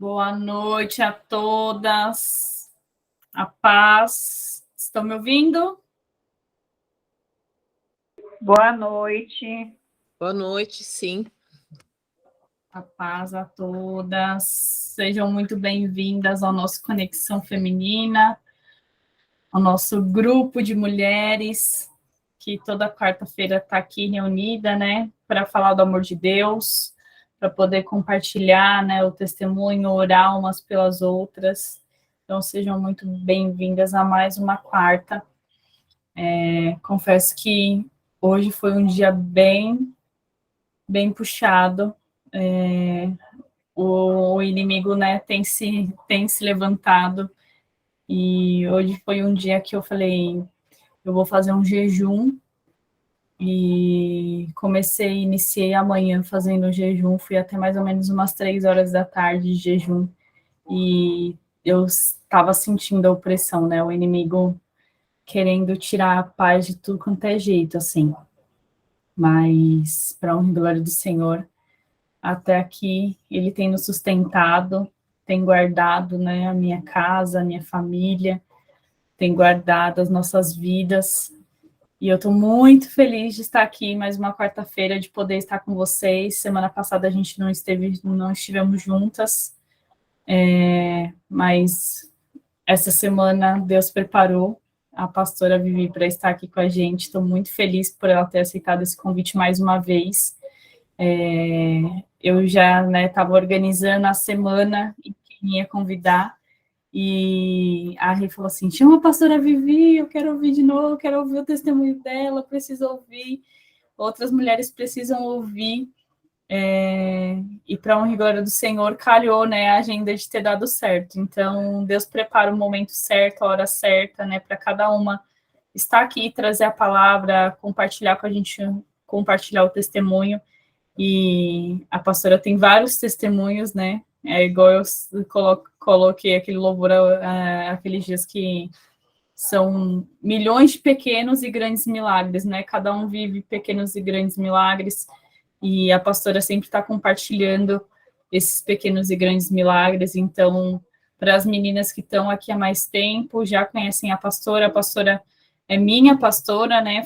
Boa noite a todas. A paz. Estão me ouvindo? Boa noite. Boa noite, sim. A paz a todas. Sejam muito bem-vindas ao nosso Conexão Feminina, ao nosso grupo de mulheres que toda quarta-feira está aqui reunida, né, para falar do amor de Deus, para poder compartilhar, né, o testemunho, orar umas pelas outras. Então, sejam muito bem-vindas a mais uma quarta. Confesso que hoje foi um dia bem puxado. O inimigo, né, tem se levantado, e hoje foi um dia que eu falei, eu vou fazer um jejum, e iniciei amanhã fazendo um jejum, fui até mais ou menos umas 3 horas da tarde de jejum, e eu estava sentindo a opressão, né, o inimigo querendo tirar a paz de tudo quanto é jeito, assim. Mas, para a honra e glória do Senhor, até aqui Ele tem nos sustentado, tem guardado, né, a minha casa, a minha família, tem guardado as nossas vidas. E eu estou muito feliz de estar aqui mais uma quarta-feira, de poder estar com vocês. Semana passada a gente não estivemos juntas, mas essa semana Deus preparou a pastora Vivi para estar aqui com a gente. Estou muito feliz por ela ter aceitado esse convite mais uma vez. Eu já estava organizando a semana e quem ia convidar, e a Rê falou assim, chama a pastora Vivi, eu quero ouvir de novo, eu quero ouvir o testemunho dela, preciso ouvir, outras mulheres precisam ouvir, e para a honra e glória do Senhor, calhou, né, a agenda de ter dado certo. Então, Deus prepara o momento certo, a hora certa, né, para cada uma estar aqui, trazer a palavra, compartilhar com a gente, compartilhar o testemunho. E a pastora tem vários testemunhos, né? É igual eu coloquei aquele louvor aqueles dias, que são milhões de pequenos e grandes milagres, né? Cada um vive pequenos e grandes milagres, e a pastora sempre está compartilhando esses pequenos e grandes milagres. Então, para as meninas que estão aqui há mais tempo, já conhecem a pastora é minha pastora, né?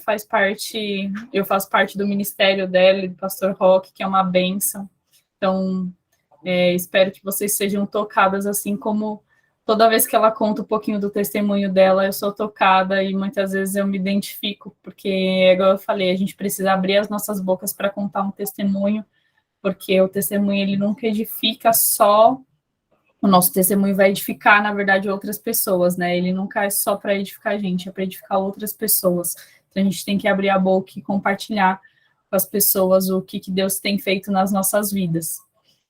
Eu faço parte do ministério dela, do pastor Roque, que é uma bênção. Então, espero que vocês sejam tocadas, assim como toda vez que ela conta um pouquinho do testemunho dela, eu sou tocada, e muitas vezes eu me identifico, porque, igual eu falei, a gente precisa abrir as nossas bocas para contar um testemunho, porque o testemunho, ele nunca edifica só. O nosso testemunho vai edificar, na verdade, outras pessoas, né? Ele nunca é só para edificar a gente, é para edificar outras pessoas. Então, a gente tem que abrir a boca e compartilhar com as pessoas o que Deus tem feito nas nossas vidas.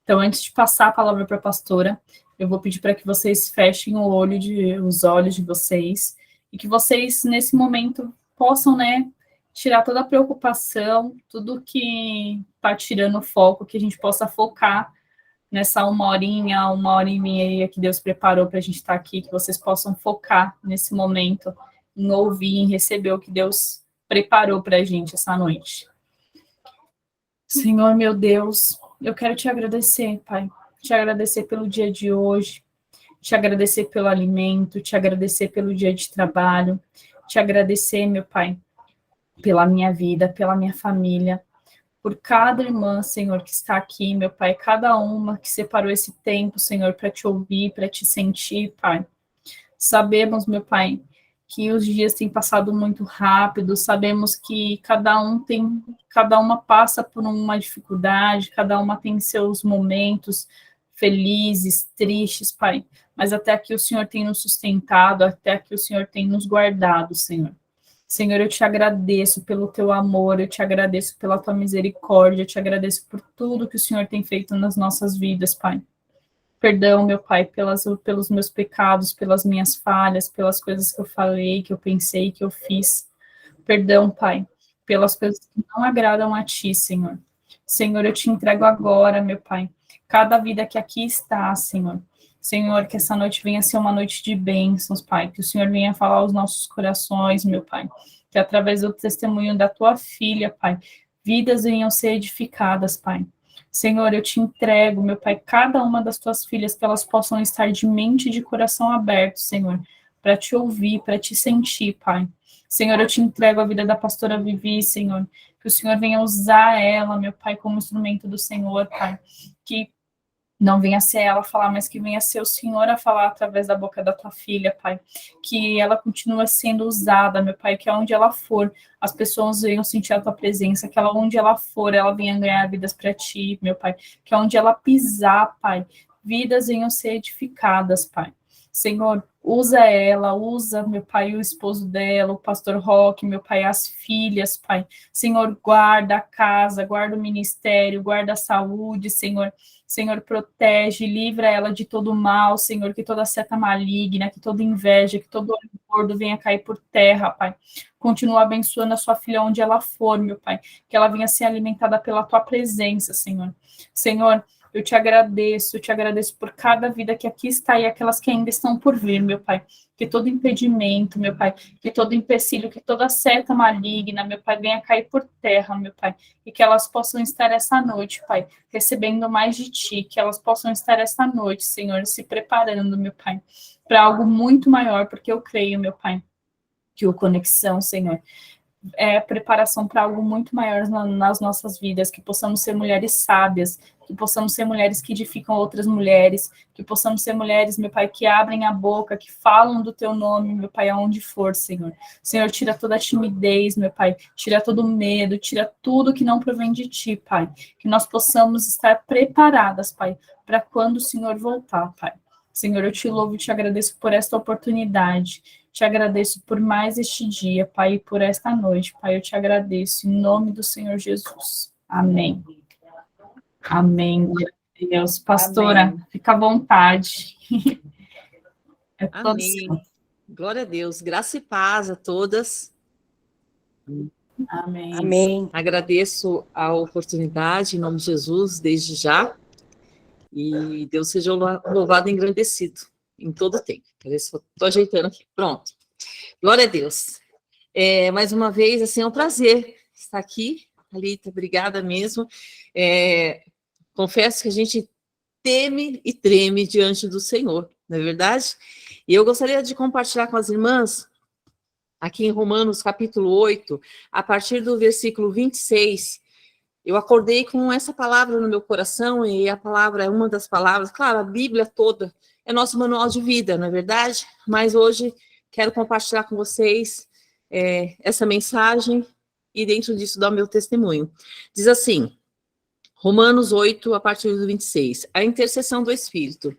Então, antes de passar a palavra para a pastora, eu vou pedir para que vocês fechem os olhos de vocês, e que vocês, nesse momento, possam, né, tirar toda a preocupação, tudo que está tirando o foco, que a gente possa focar nessa uma hora e meia que Deus preparou para a gente estar aqui, que vocês possam focar nesse momento, em ouvir, em receber o que Deus preparou para a gente essa noite. Senhor, meu Deus, eu quero te agradecer, Pai, te agradecer pelo dia de hoje, te agradecer pelo alimento, te agradecer pelo dia de trabalho, te agradecer, meu Pai, pela minha vida, pela minha família, por cada irmã, Senhor, que está aqui, meu Pai, cada uma que separou esse tempo, Senhor, para te ouvir, para te sentir, Pai. Sabemos, meu Pai, que os dias têm passado muito rápido, sabemos que cada uma passa por uma dificuldade, cada uma tem seus momentos felizes, tristes, Pai, mas até aqui o Senhor tem nos sustentado, até aqui o Senhor tem nos guardado, Senhor. Senhor, eu te agradeço pelo teu amor, eu te agradeço pela tua misericórdia, eu te agradeço por tudo que o Senhor tem feito nas nossas vidas, Pai. Perdão, meu Pai, pelos meus pecados, pelas minhas falhas, pelas coisas que eu falei, que eu pensei, que eu fiz. Perdão, Pai, pelas coisas que não agradam a Ti, Senhor. Senhor, eu te entrego agora, meu Pai, cada vida que aqui está, Senhor. Senhor, que essa noite venha ser uma noite de bênçãos, Pai, que o Senhor venha falar aos nossos corações, meu Pai, que através do testemunho da Tua filha, Pai, vidas venham ser edificadas, Pai. Senhor, eu te entrego, meu Pai, cada uma das tuas filhas, que elas possam estar de mente e de coração aberto, Senhor, para te ouvir, para te sentir, Pai. Senhor, eu te entrego a vida da pastora Vivi, Senhor, que o Senhor venha usar ela, meu Pai, como instrumento do Senhor, Pai, que não venha ser ela a falar, mas que venha ser o Senhor a falar através da boca da tua filha, Pai. Que ela continue sendo usada, meu Pai, que aonde ela for, as pessoas venham sentir a tua presença, que ela, onde ela for, ela venha ganhar vidas para ti, meu Pai. Que aonde ela pisar, Pai, vidas venham ser edificadas, Pai. Senhor, usa ela, usa, meu Pai, o esposo dela, o pastor Roque, meu Pai, as filhas, Pai. Senhor, guarda a casa, guarda o ministério, guarda a saúde, Senhor. Senhor, protege, livra ela de todo mal, Senhor, que toda seta maligna, que toda inveja, que todo olho gordo venha cair por terra, Pai. Continua abençoando a sua filha onde ela for, meu Pai, que ela venha ser alimentada pela tua presença, Senhor. Senhor, eu te agradeço por cada vida que aqui está e aquelas que ainda estão por vir, meu Pai. Que todo impedimento, meu Pai, que todo empecilho, que toda seta maligna, meu Pai, venha cair por terra, meu Pai. E que elas possam estar essa noite, Pai, recebendo mais de Ti, que elas possam estar essa noite, Senhor, se preparando, meu Pai, para algo muito maior, porque eu creio, meu Pai, que o Conexão, Senhor, é preparação para algo muito maior nas nossas vidas, que possamos ser mulheres sábias, que possamos ser mulheres que edificam outras mulheres, que possamos ser mulheres, meu Pai, que abrem a boca, que falam do Teu nome, meu Pai, aonde for, Senhor. Senhor, tira toda a timidez, meu Pai, tira todo o medo, tira tudo que não provém de Ti, Pai, que nós possamos estar preparadas, Pai, para quando o Senhor voltar, Pai. Senhor, eu te louvo e te agradeço por esta oportunidade. Te agradeço por mais este dia, Pai, e por esta noite, Pai, eu te agradeço, em nome do Senhor Jesus. Amém. Amém. Deus. Pastora, amém. Fica à vontade. É amém. Glória a Deus. Graça e paz a todas. Amém. Amém. Agradeço a oportunidade, em nome de Jesus, desde já. E Deus seja louvado e engrandecido em todo o tempo. Estou ajeitando aqui. Pronto. Glória a Deus. Mais uma vez, assim, é um prazer estar aqui. Alita, obrigada mesmo. Confesso que a gente teme e treme diante do Senhor, não é verdade? E eu gostaria de compartilhar com as irmãs, aqui em Romanos, capítulo 8, a partir do versículo 26, eu acordei com essa palavra no meu coração, e a palavra é uma das palavras, claro, a Bíblia toda é nosso manual de vida, não é verdade? Mas hoje quero compartilhar com vocês essa mensagem e dentro disso dar o meu testemunho. Diz assim, Romanos 8, a partir do 26, a intercessão do Espírito.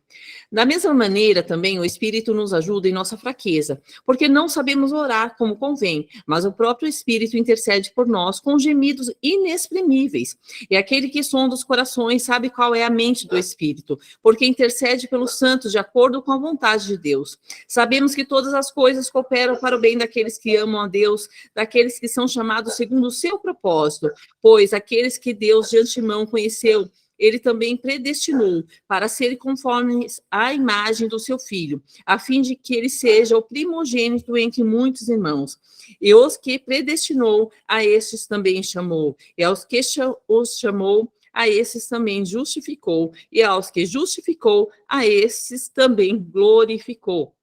Da mesma maneira, também, o Espírito nos ajuda em nossa fraqueza, porque não sabemos orar como convém, mas o próprio Espírito intercede por nós com gemidos inexprimíveis. E aquele que sonda os corações sabe qual é a mente do Espírito, porque intercede pelos santos de acordo com a vontade de Deus. Sabemos que todas as coisas cooperam para o bem daqueles que amam a Deus, daqueles que são chamados segundo o seu propósito, pois aqueles que Deus de antemão conheceu, ele também predestinou para serem conformes à imagem do seu Filho, a fim de que ele seja o primogênito entre muitos irmãos. E os que predestinou, a estes também chamou. E aos que os chamou, a esses também justificou. E aos que justificou, a esses também glorificou.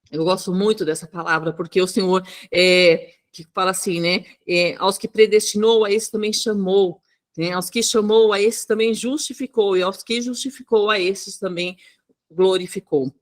Eu gosto muito dessa palavra, porque o Senhor, que fala assim, né? Aos que predestinou, a esses também chamou. Aos que chamou, a esses também justificou, e aos que justificou, a esses também glorificou.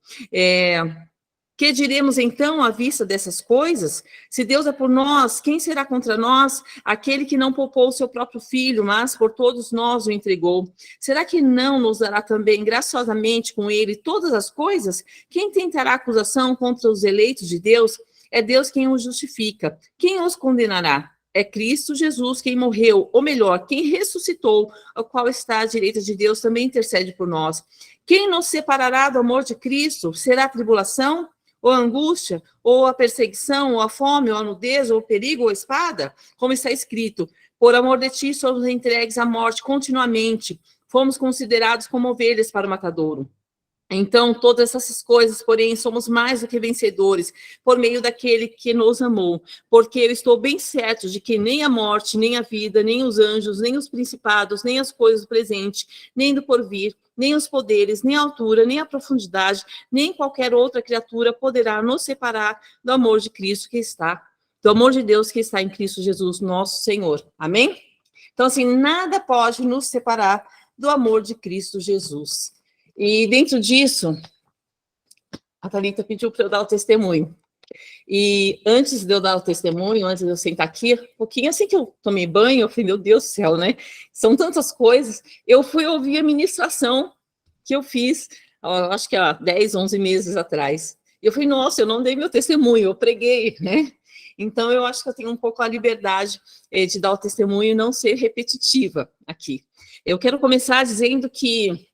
Que diremos, então, à vista dessas coisas? Se Deus é por nós, quem será contra nós? Aquele que não poupou o seu próprio filho, mas por todos nós o entregou. Será que não nos dará também graciosamente com ele todas as coisas? Quem tentará acusação contra os eleitos de Deus? É Deus quem os justifica. Quem os condenará? É Cristo Jesus quem morreu, ou melhor, quem ressuscitou, o qual está à direita de Deus, também intercede por nós. Quem nos separará do amor de Cristo? Será a tribulação, ou a angústia, ou a perseguição, ou a fome, ou a nudez, ou o perigo, ou a espada? Como está escrito, por amor de ti somos entregues à morte continuamente, fomos considerados como ovelhas para o matadouro. Então, todas essas coisas, porém, somos mais do que vencedores, por meio daquele que nos amou. Porque eu estou bem certo de que nem a morte, nem a vida, nem os anjos, nem os principados, nem as coisas do presente, nem do porvir, nem os poderes, nem a altura, nem a profundidade, nem qualquer outra criatura poderá nos separar do amor de Cristo que está, do amor de Deus que está em Cristo Jesus, nosso Senhor. Amém? Então, assim, nada pode nos separar do amor de Cristo Jesus. E dentro disso, a Thalita pediu para eu dar o testemunho. E antes de eu dar o testemunho, antes de eu sentar aqui, um pouquinho assim que eu tomei banho, eu falei, meu Deus do céu, né? São tantas coisas. Eu fui ouvir a ministração que eu fiz, acho que há 10, 11 meses atrás. E eu falei, nossa, eu não dei meu testemunho, eu preguei, né? Então, eu acho que eu tenho um pouco a liberdade de dar o testemunho e não ser repetitiva aqui. Eu quero começar dizendo que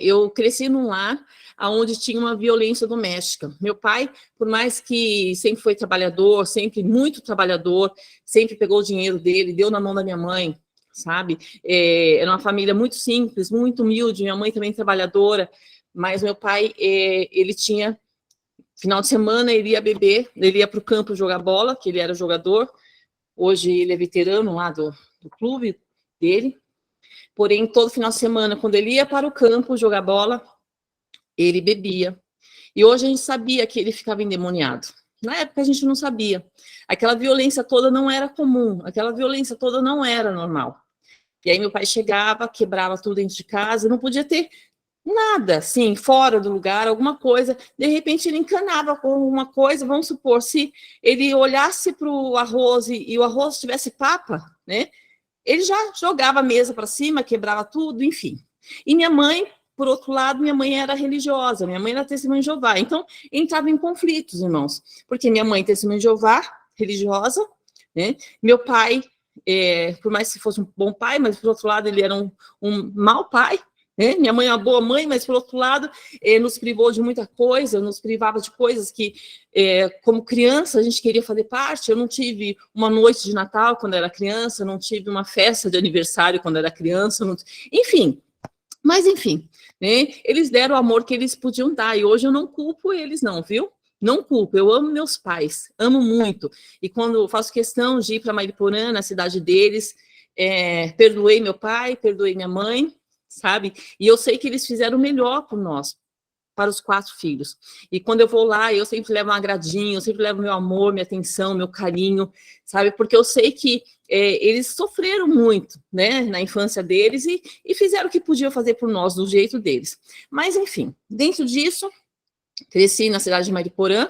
eu cresci num lar onde tinha uma violência doméstica. Meu pai, por mais que sempre foi trabalhador, sempre muito trabalhador, sempre pegou o dinheiro dele, deu na mão da minha mãe, sabe? Era uma família muito simples, muito humilde, minha mãe também trabalhadora, mas meu pai, ele tinha, final de semana, ele ia beber, ele ia para o campo jogar bola, que ele era jogador, hoje ele é veterano lá do clube dele. Porém, todo final de semana, quando ele ia para o campo jogar bola, ele bebia. E hoje a gente sabia que ele ficava endemoniado. Na época a gente não sabia. Aquela violência toda não era comum, aquela violência toda não era normal. E aí meu pai chegava, quebrava tudo dentro de casa, não podia ter nada, assim, fora do lugar, alguma coisa. De repente ele encanava com alguma coisa, vamos supor, se ele olhasse para o arroz e o arroz tivesse papa, né? Ele já jogava a mesa para cima, quebrava tudo, enfim. E minha mãe, por outro lado, minha mãe era religiosa, minha mãe era testemunha de Jeová. Então, entrava em conflitos, irmãos. Porque minha mãe, testemunha de Jeová, religiosa, né? Meu pai, por mais que fosse um bom pai, mas, por outro lado, ele era um mau pai, né? Minha mãe é uma boa mãe, mas, por outro lado, nos privou de muita coisa, nos privava de coisas que, como criança, a gente queria fazer parte. Eu não tive uma noite de Natal quando era criança, não tive uma festa de aniversário quando era criança, enfim. Mas, enfim, né? Eles deram o amor que eles podiam dar, e hoje eu não culpo eles não, viu? Não culpo, eu amo meus pais, amo muito. E quando faço questão de ir para Mariporã, na cidade deles, perdoei meu pai, perdoei minha mãe, sabe? E eu sei que eles fizeram o melhor por nós, para os 4 filhos. E quando eu vou lá, eu sempre levo um agradinho, eu sempre levo meu amor, minha atenção, meu carinho, sabe? Porque eu sei que eles sofreram muito, né, na infância deles e fizeram o que podiam fazer por nós, do jeito deles. Mas, enfim, dentro disso, cresci na cidade de Mariporã,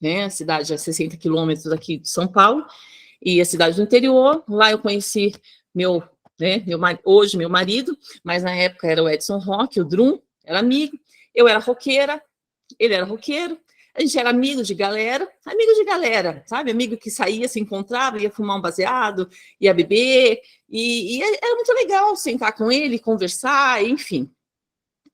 né, a cidade a 60 quilômetros aqui de São Paulo, e a cidade do interior. Lá eu conheci hoje meu marido, mas na época era o Edson Roque, o Drum, era amigo. Eu era roqueira, ele era roqueiro, a gente era amigo de galera, sabe? Amigo que saía, se encontrava, ia fumar um baseado, ia beber, e era muito legal sentar com ele, conversar, enfim.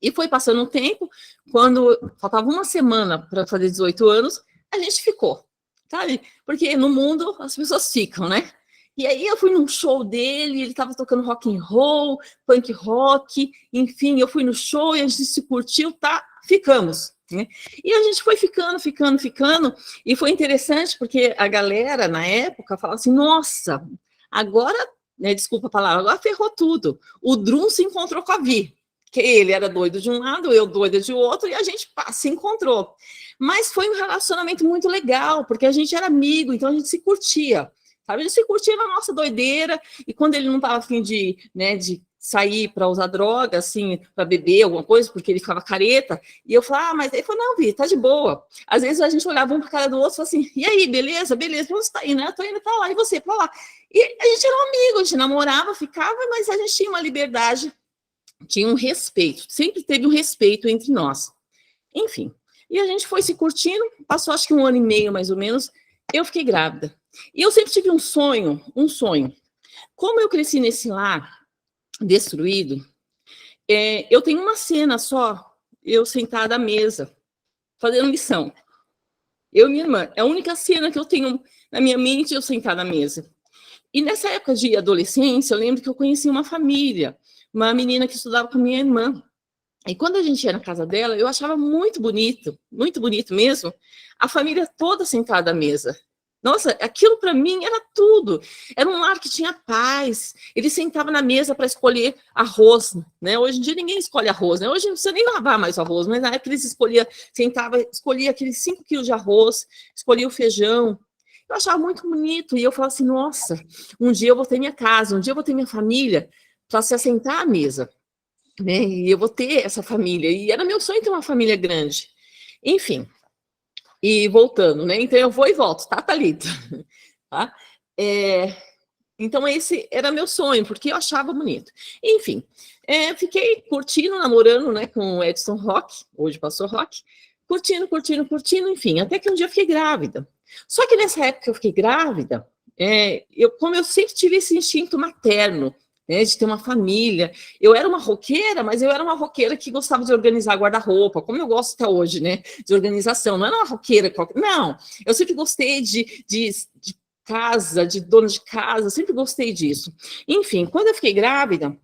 E foi passando um tempo, quando faltava uma semana para fazer 18 anos, a gente ficou, sabe? Porque no mundo as pessoas ficam, né? E aí eu fui num show dele, ele estava tocando rock and roll, punk rock, enfim, eu fui no show e a gente se curtiu, tá? Ficamos, né? E a gente foi ficando, e foi interessante porque a galera, na época, falava assim, nossa, agora, né, desculpa a palavra, agora ferrou tudo. O Drum se encontrou com a Vi, que ele era doido de um lado, eu doida de outro, e a gente se encontrou. Mas foi um relacionamento muito legal, porque a gente era amigo, então a gente se curtia. Sabe? A gente se curtia na nossa doideira, e quando ele não estava afim de sair para usar droga, assim, para beber alguma coisa, porque ele ficava careta, e eu falava, mas ele falou, não, Vi, tá de boa. Às vezes a gente olhava um para a cara do outro e falava assim, e aí, beleza, onde você tá indo? Eu tô indo para lá, e você para lá. E a gente era um amigo, a gente namorava, ficava, mas a gente tinha uma liberdade, tinha um respeito, sempre teve um respeito entre nós. Enfim, e a gente foi se curtindo, passou acho que 1 ano e meio, mais ou menos, eu fiquei grávida. E eu sempre tive um sonho. Como eu cresci nesse lar destruído, eu tenho uma cena só, eu sentada à mesa, fazendo lição. Eu e minha irmã, é a única cena que eu tenho na minha mente, eu sentada à mesa. E nessa época de adolescência, eu lembro que eu conheci uma família, uma menina que estudava com minha irmã. E quando a gente ia na casa dela, eu achava muito bonito mesmo, a família toda sentada à mesa. Nossa, aquilo para mim era tudo. Era um lar que tinha paz. Ele sentava na mesa para escolher arroz, né? Hoje em dia ninguém escolhe arroz, né? Hoje não precisa nem lavar mais o arroz, mas na época eles escolhia aqueles 5 quilos de arroz, escolhia o feijão. Eu achava muito bonito. E eu falava assim, nossa, um dia eu vou ter minha casa, um dia eu vou ter minha família para se assentar à mesa, né? E eu vou ter essa família. E era meu sonho ter uma família grande. Enfim. E voltando, né? Então eu vou e volto, tá, Thalita? Tá? Então esse era meu sonho, porque eu achava bonito. Enfim, fiquei curtindo, namorando, né, com o Edson Roque, hoje pastor Roque, curtindo, enfim, até que um dia eu fiquei grávida. Só que nessa época que eu fiquei grávida, como eu sempre tive esse instinto materno, né, de ter uma família. Eu era uma roqueira, mas eu era uma roqueira que gostava de organizar guarda-roupa, como eu gosto até hoje, né, de organização. Não era uma roqueira qualquer, não. Eu sempre gostei de casa, de dona de casa, sempre gostei disso. Enfim, quando eu fiquei grávida,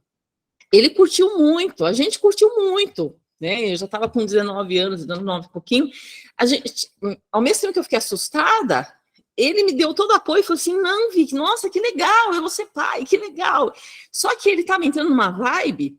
ele curtiu muito, a gente curtiu muito, né? Eu já estava com 19 anos, 19 e pouquinho. A gente, ao mesmo tempo que eu fiquei assustada, ele me deu todo o apoio e falou assim, não, Vicky, nossa, que legal, eu vou ser pai, que legal. Só que ele estava entrando numa vibe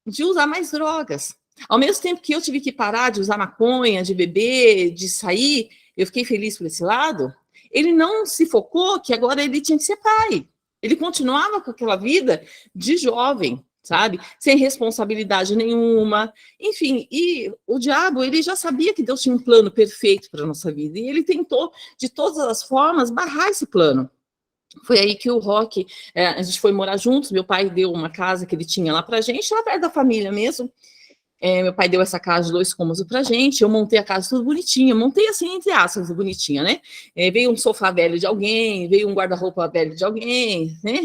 de usar mais drogas. Ao mesmo tempo que eu tive que parar de usar maconha, de beber, de sair, eu fiquei feliz por esse lado, ele não se focou que agora ele tinha que ser pai. Ele continuava com aquela vida de jovem, sabe? Sem responsabilidade nenhuma. Enfim, e o diabo, ele já sabia que Deus tinha um plano perfeito para a nossa vida, e ele tentou, de todas as formas, barrar esse plano. Foi aí que o Roque, a gente foi morar juntos, meu pai deu uma casa que ele tinha lá pra gente, lá perto da família mesmo. Meu pai deu essa casa de 2 cômodos pra gente, eu montei a casa tudo bonitinha, montei assim, entre aspas, bonitinha, né? Veio um sofá velho de alguém, veio um guarda-roupa velho de alguém, né?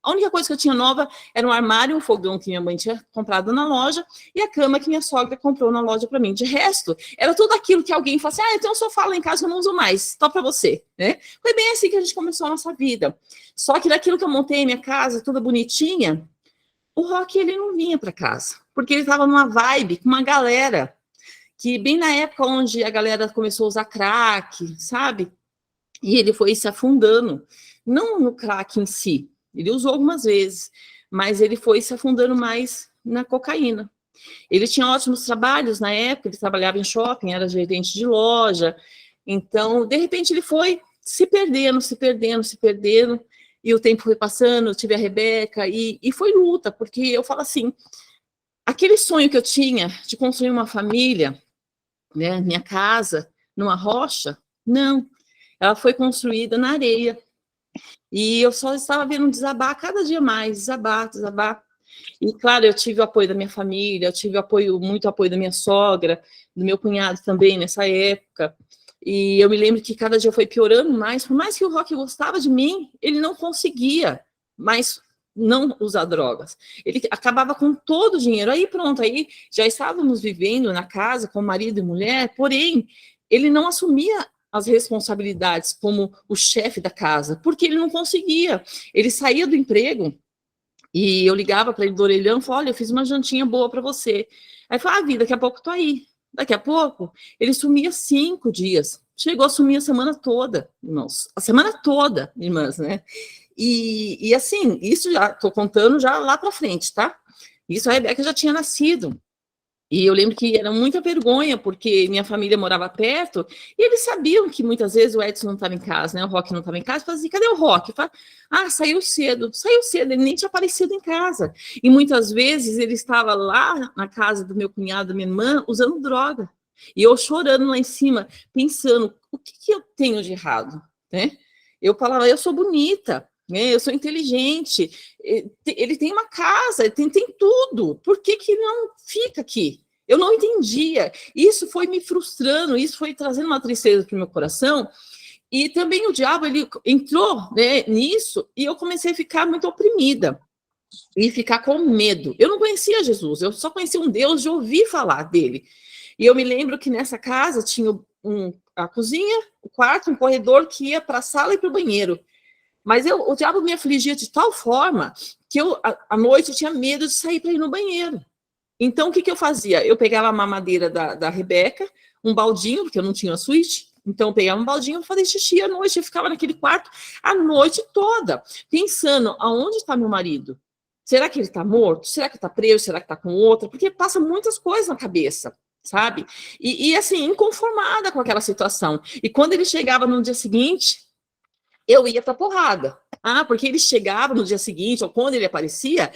A única coisa que eu tinha nova era um armário, um fogão que minha mãe tinha comprado na loja e a cama que minha sogra comprou na loja para mim. De resto, era tudo aquilo que alguém fala assim, eu tenho um sofá lá em casa que eu não uso mais, só para você, né? Foi bem assim que a gente começou a nossa vida. Só que daquilo que eu montei minha casa, toda bonitinha, o Roque, ele não vinha para casa, porque ele estava numa vibe com uma galera, que bem na época onde a galera começou a usar crack, sabe? E ele foi se afundando, não no crack em si, ele usou algumas vezes, mas ele foi se afundando mais na cocaína. Ele tinha ótimos trabalhos na época, ele trabalhava em shopping, era gerente de loja, então, de repente, ele foi se perdendo, e o tempo foi passando, eu tive a Rebeca, e foi luta, porque eu falo assim, aquele sonho que eu tinha de construir uma família, né, minha casa, numa rocha, não, ela foi construída na areia, e eu só estava vendo desabar cada dia mais, desabar. E, claro, eu tive o apoio da minha família, eu tive muito apoio da minha sogra, do meu cunhado também nessa época. E eu me lembro que cada dia foi piorando mais, por mais que o Roque gostava de mim, ele não conseguia mais não usar drogas. Ele acabava com todo o dinheiro. Aí pronto, aí já estávamos vivendo na casa com marido e mulher, porém, ele não assumia as responsabilidades como o chefe da casa, porque ele não conseguia. Ele saía do emprego e eu ligava para ele do orelhão e falava, olha, eu fiz uma jantinha boa para você. Aí falava, daqui a pouco tô aí. Daqui a pouco, ele sumia 5 dias. Chegou a sumir a semana toda, irmãos. A semana toda, irmãs, né? E assim, isso já, tô contando já lá para frente, tá? Isso a Rebeca já tinha nascido. E eu lembro que era muita vergonha, porque minha família morava perto, e eles sabiam que muitas vezes o Edson não estava em casa, né? O Roque não estava em casa, falavam assim, cadê o Roque? Saiu cedo, ele nem tinha aparecido em casa. E muitas vezes ele estava lá na casa do meu cunhado, da minha irmã, usando droga. E eu chorando lá em cima, pensando, o que eu tenho de errado, né? Eu falava, eu sou bonita, né? Eu sou inteligente, ele tem uma casa, ele tem tudo, por que não fica aqui? Eu não entendia, isso foi me frustrando, isso foi trazendo uma tristeza para o meu coração, e também o diabo, ele entrou, né, nisso, e eu comecei a ficar muito oprimida, e ficar com medo. Eu não conhecia Jesus, eu só conhecia um Deus de ouvir falar dele, e eu me lembro que nessa casa tinha a cozinha, o quarto, um corredor que ia para a sala e para o banheiro. Mas o diabo me afligia de tal forma que eu, à noite, eu tinha medo de sair para ir no banheiro. Então, o que eu fazia? Eu pegava a mamadeira da Rebeca, um baldinho, porque eu não tinha suíte, então eu pegava um baldinho e fazia xixi à noite, eu ficava naquele quarto a noite toda, pensando, aonde está meu marido? Será que ele está morto? Será que está preso? Será que está com outra? Porque passa muitas coisas na cabeça, sabe? E assim, inconformada com aquela situação. E quando ele chegava no dia seguinte, eu ia pra porrada. Porque ele chegava no dia seguinte, ou quando ele aparecia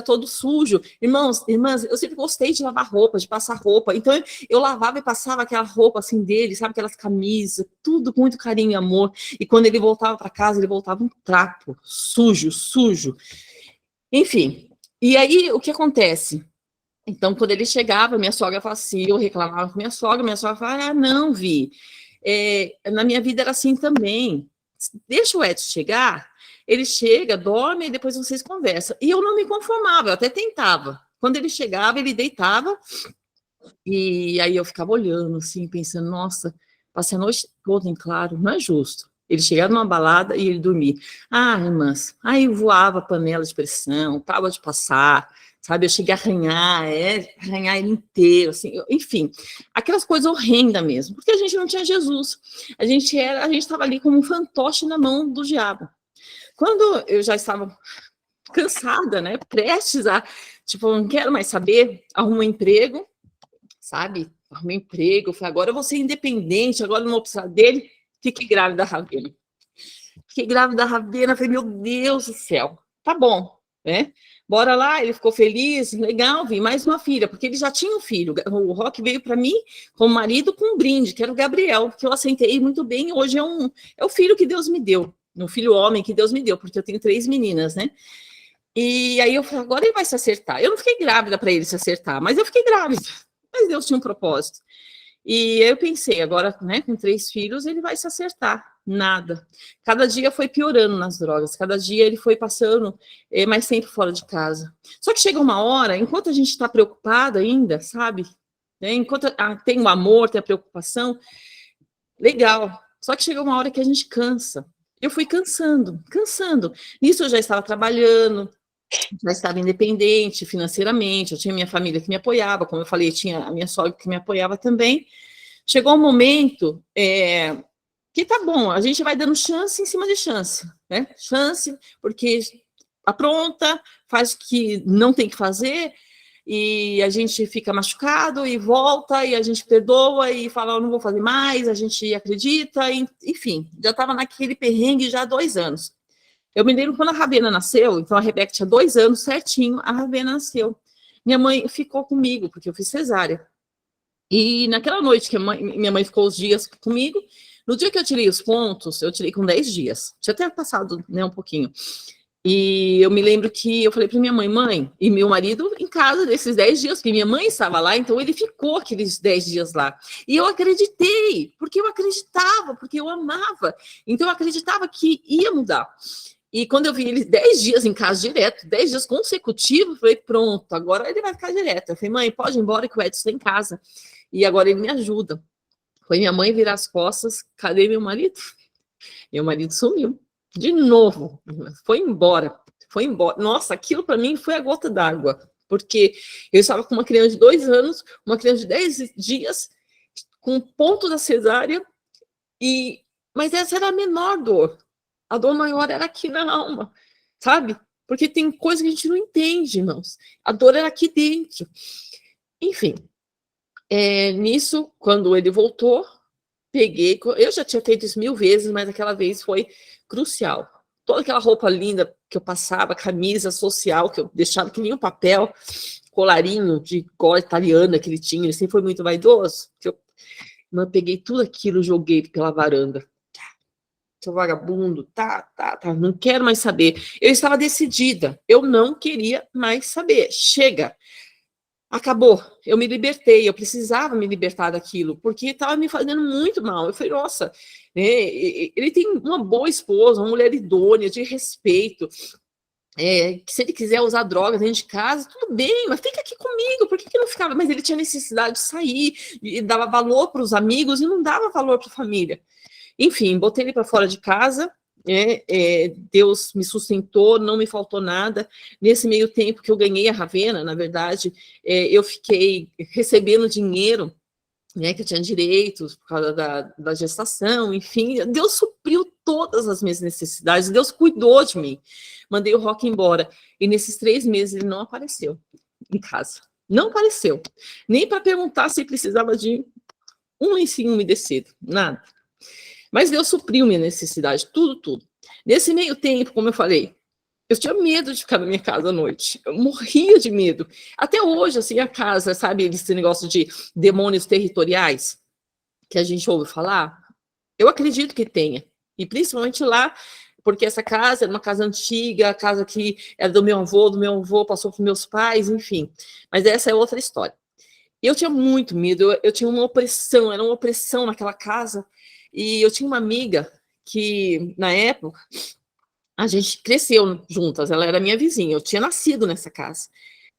todo sujo. Irmãos, irmãs, eu sempre gostei de lavar roupa, de passar roupa. Então, eu lavava e passava aquela roupa assim dele, sabe? Aquelas camisas, tudo com muito carinho e amor. E quando ele voltava para casa, ele voltava um trapo, sujo, sujo. Enfim, e aí o que acontece? Então, quando ele chegava, minha sogra falava assim, eu reclamava com minha sogra falava, não, Vi, na minha vida era assim também. Deixa o Edson chegar, ele chega, dorme, e depois vocês conversam. E eu não me conformava, eu até tentava. Quando ele chegava, ele deitava, e aí eu ficava olhando, assim, pensando, nossa, passei a noite toda em claro, não é justo. Ele chegava numa balada e ele dormia. Irmãs, aí voava panela de pressão, tábua de passar, sabe? Eu cheguei a arranhar ele inteiro, assim, enfim, aquelas coisas horrendas mesmo, porque a gente não tinha Jesus. A gente estava ali como um fantoche na mão do diabo. Quando eu já estava cansada, né? Prestes a, tipo, não quero mais saber, arrumo um emprego, sabe? Arrumei um emprego, falei, agora eu vou ser independente, agora não vou precisar dele. Fiquei grávida da Ravena. Falei, meu Deus do céu, tá bom, né? Bora lá, ele ficou feliz, legal, vi mais uma filha, porque ele já tinha um filho. O Roque veio para mim como marido com um brinde, que era o Gabriel, que eu aceitei muito bem. Hoje é o filho que Deus me deu, um filho homem que Deus me deu, porque eu tenho 3 meninas, né? E aí eu falei, agora ele vai se acertar. Eu não fiquei grávida para ele se acertar, mas eu fiquei grávida. Mas Deus tinha um propósito. E eu pensei, agora, né, com 3 filhos, ele vai se acertar. Nada. Cada dia foi piorando nas drogas, cada dia ele foi passando mais tempo fora de casa. Só que chega uma hora, enquanto a gente está preocupado ainda, sabe? Né, enquanto tem o amor, tem a preocupação, legal. Só que chega uma hora que a gente cansa. Eu fui cansando. Nisso eu já estava trabalhando, já estava independente financeiramente, eu tinha minha família que me apoiava, como eu falei, tinha a minha sogra que me apoiava também. Chegou um momento que tá bom, a gente vai dando chance em cima de chance, né? Chance, porque apronta, faz o que não tem que fazer, e a gente fica machucado, e volta, e a gente perdoa, e fala, eu não vou fazer mais, a gente acredita, enfim, já estava naquele perrengue já há 2 anos. Eu me lembro quando a Ravena nasceu, então a Rebeca tinha 2 anos certinho, a Ravena nasceu. Minha mãe ficou comigo, porque eu fiz cesárea. E naquela noite que minha mãe ficou os dias comigo, no dia que eu tirei os pontos, eu tirei com 10 dias. Tinha até passado, né, um pouquinho. E eu me lembro que eu falei para minha mãe, e meu marido em casa desses 10 dias, porque minha mãe estava lá, então ele ficou aqueles 10 dias lá. E eu acreditei, porque eu acreditava, porque eu amava. Então eu acreditava que ia mudar. E quando eu vi ele 10 dias em casa direto, 10 dias consecutivos, eu falei, pronto, agora ele vai ficar direto. Eu falei, mãe, pode ir embora que o Edson está em casa. E agora ele me ajuda. Foi minha mãe virar as costas, cadê meu marido? Meu marido sumiu. De novo, foi embora. Nossa, aquilo para mim foi a gota d'água, porque eu estava com uma criança de 2 anos, uma criança de 10 dias, com um ponto da cesárea, mas essa era a menor dor. A dor maior era aqui na alma, sabe? Porque tem coisa que a gente não entende, irmãos. A dor era aqui dentro. Enfim, nisso, quando ele voltou, peguei, eu já tinha feito isso 1000 vezes, mas aquela vez foi crucial. Toda aquela roupa linda que eu passava, camisa social, que eu deixava que nem um papel, colarinho de gola italiana que ele tinha, ele sempre foi muito vaidoso, eu peguei tudo aquilo, joguei pela varanda. Seu vagabundo, tá, não quero mais saber. Eu estava decidida, eu não queria mais saber. Chega, acabou, eu me libertei, eu precisava me libertar daquilo, porque estava me fazendo muito mal. Eu falei, nossa, ele tem uma boa esposa, uma mulher idônea, de respeito, que se ele quiser usar drogas dentro de casa, tudo bem, mas fica aqui comigo, por que não ficava? Mas ele tinha necessidade de sair, e dava valor para os amigos e não dava valor para a família. Enfim, botei ele para fora de casa, Deus me sustentou, não me faltou nada. Nesse meio tempo que eu ganhei a Ravena, na verdade, eu fiquei recebendo dinheiro, né, que eu tinha direitos por causa da gestação, enfim, Deus supriu todas as minhas necessidades, Deus cuidou de mim. Mandei o Roque embora, e nesses 3 meses ele não apareceu em casa. Não apareceu. Nem para perguntar se precisava de um lencinho umedecido, nada. Mas Deus supriu minha necessidade, tudo. Nesse meio tempo, como eu falei, eu tinha medo de ficar na minha casa à noite. Eu morria de medo. Até hoje, assim, a casa, sabe, esse negócio de demônios territoriais que a gente ouve falar? Eu acredito que tenha. E principalmente lá, porque essa casa era uma casa antiga, a casa que era do meu avô passou para meus pais, enfim. Mas essa é outra história. Eu tinha muito medo, eu tinha uma opressão, era uma opressão naquela casa. E eu tinha uma amiga que, na época, a gente cresceu juntas, ela era minha vizinha, eu tinha nascido nessa casa.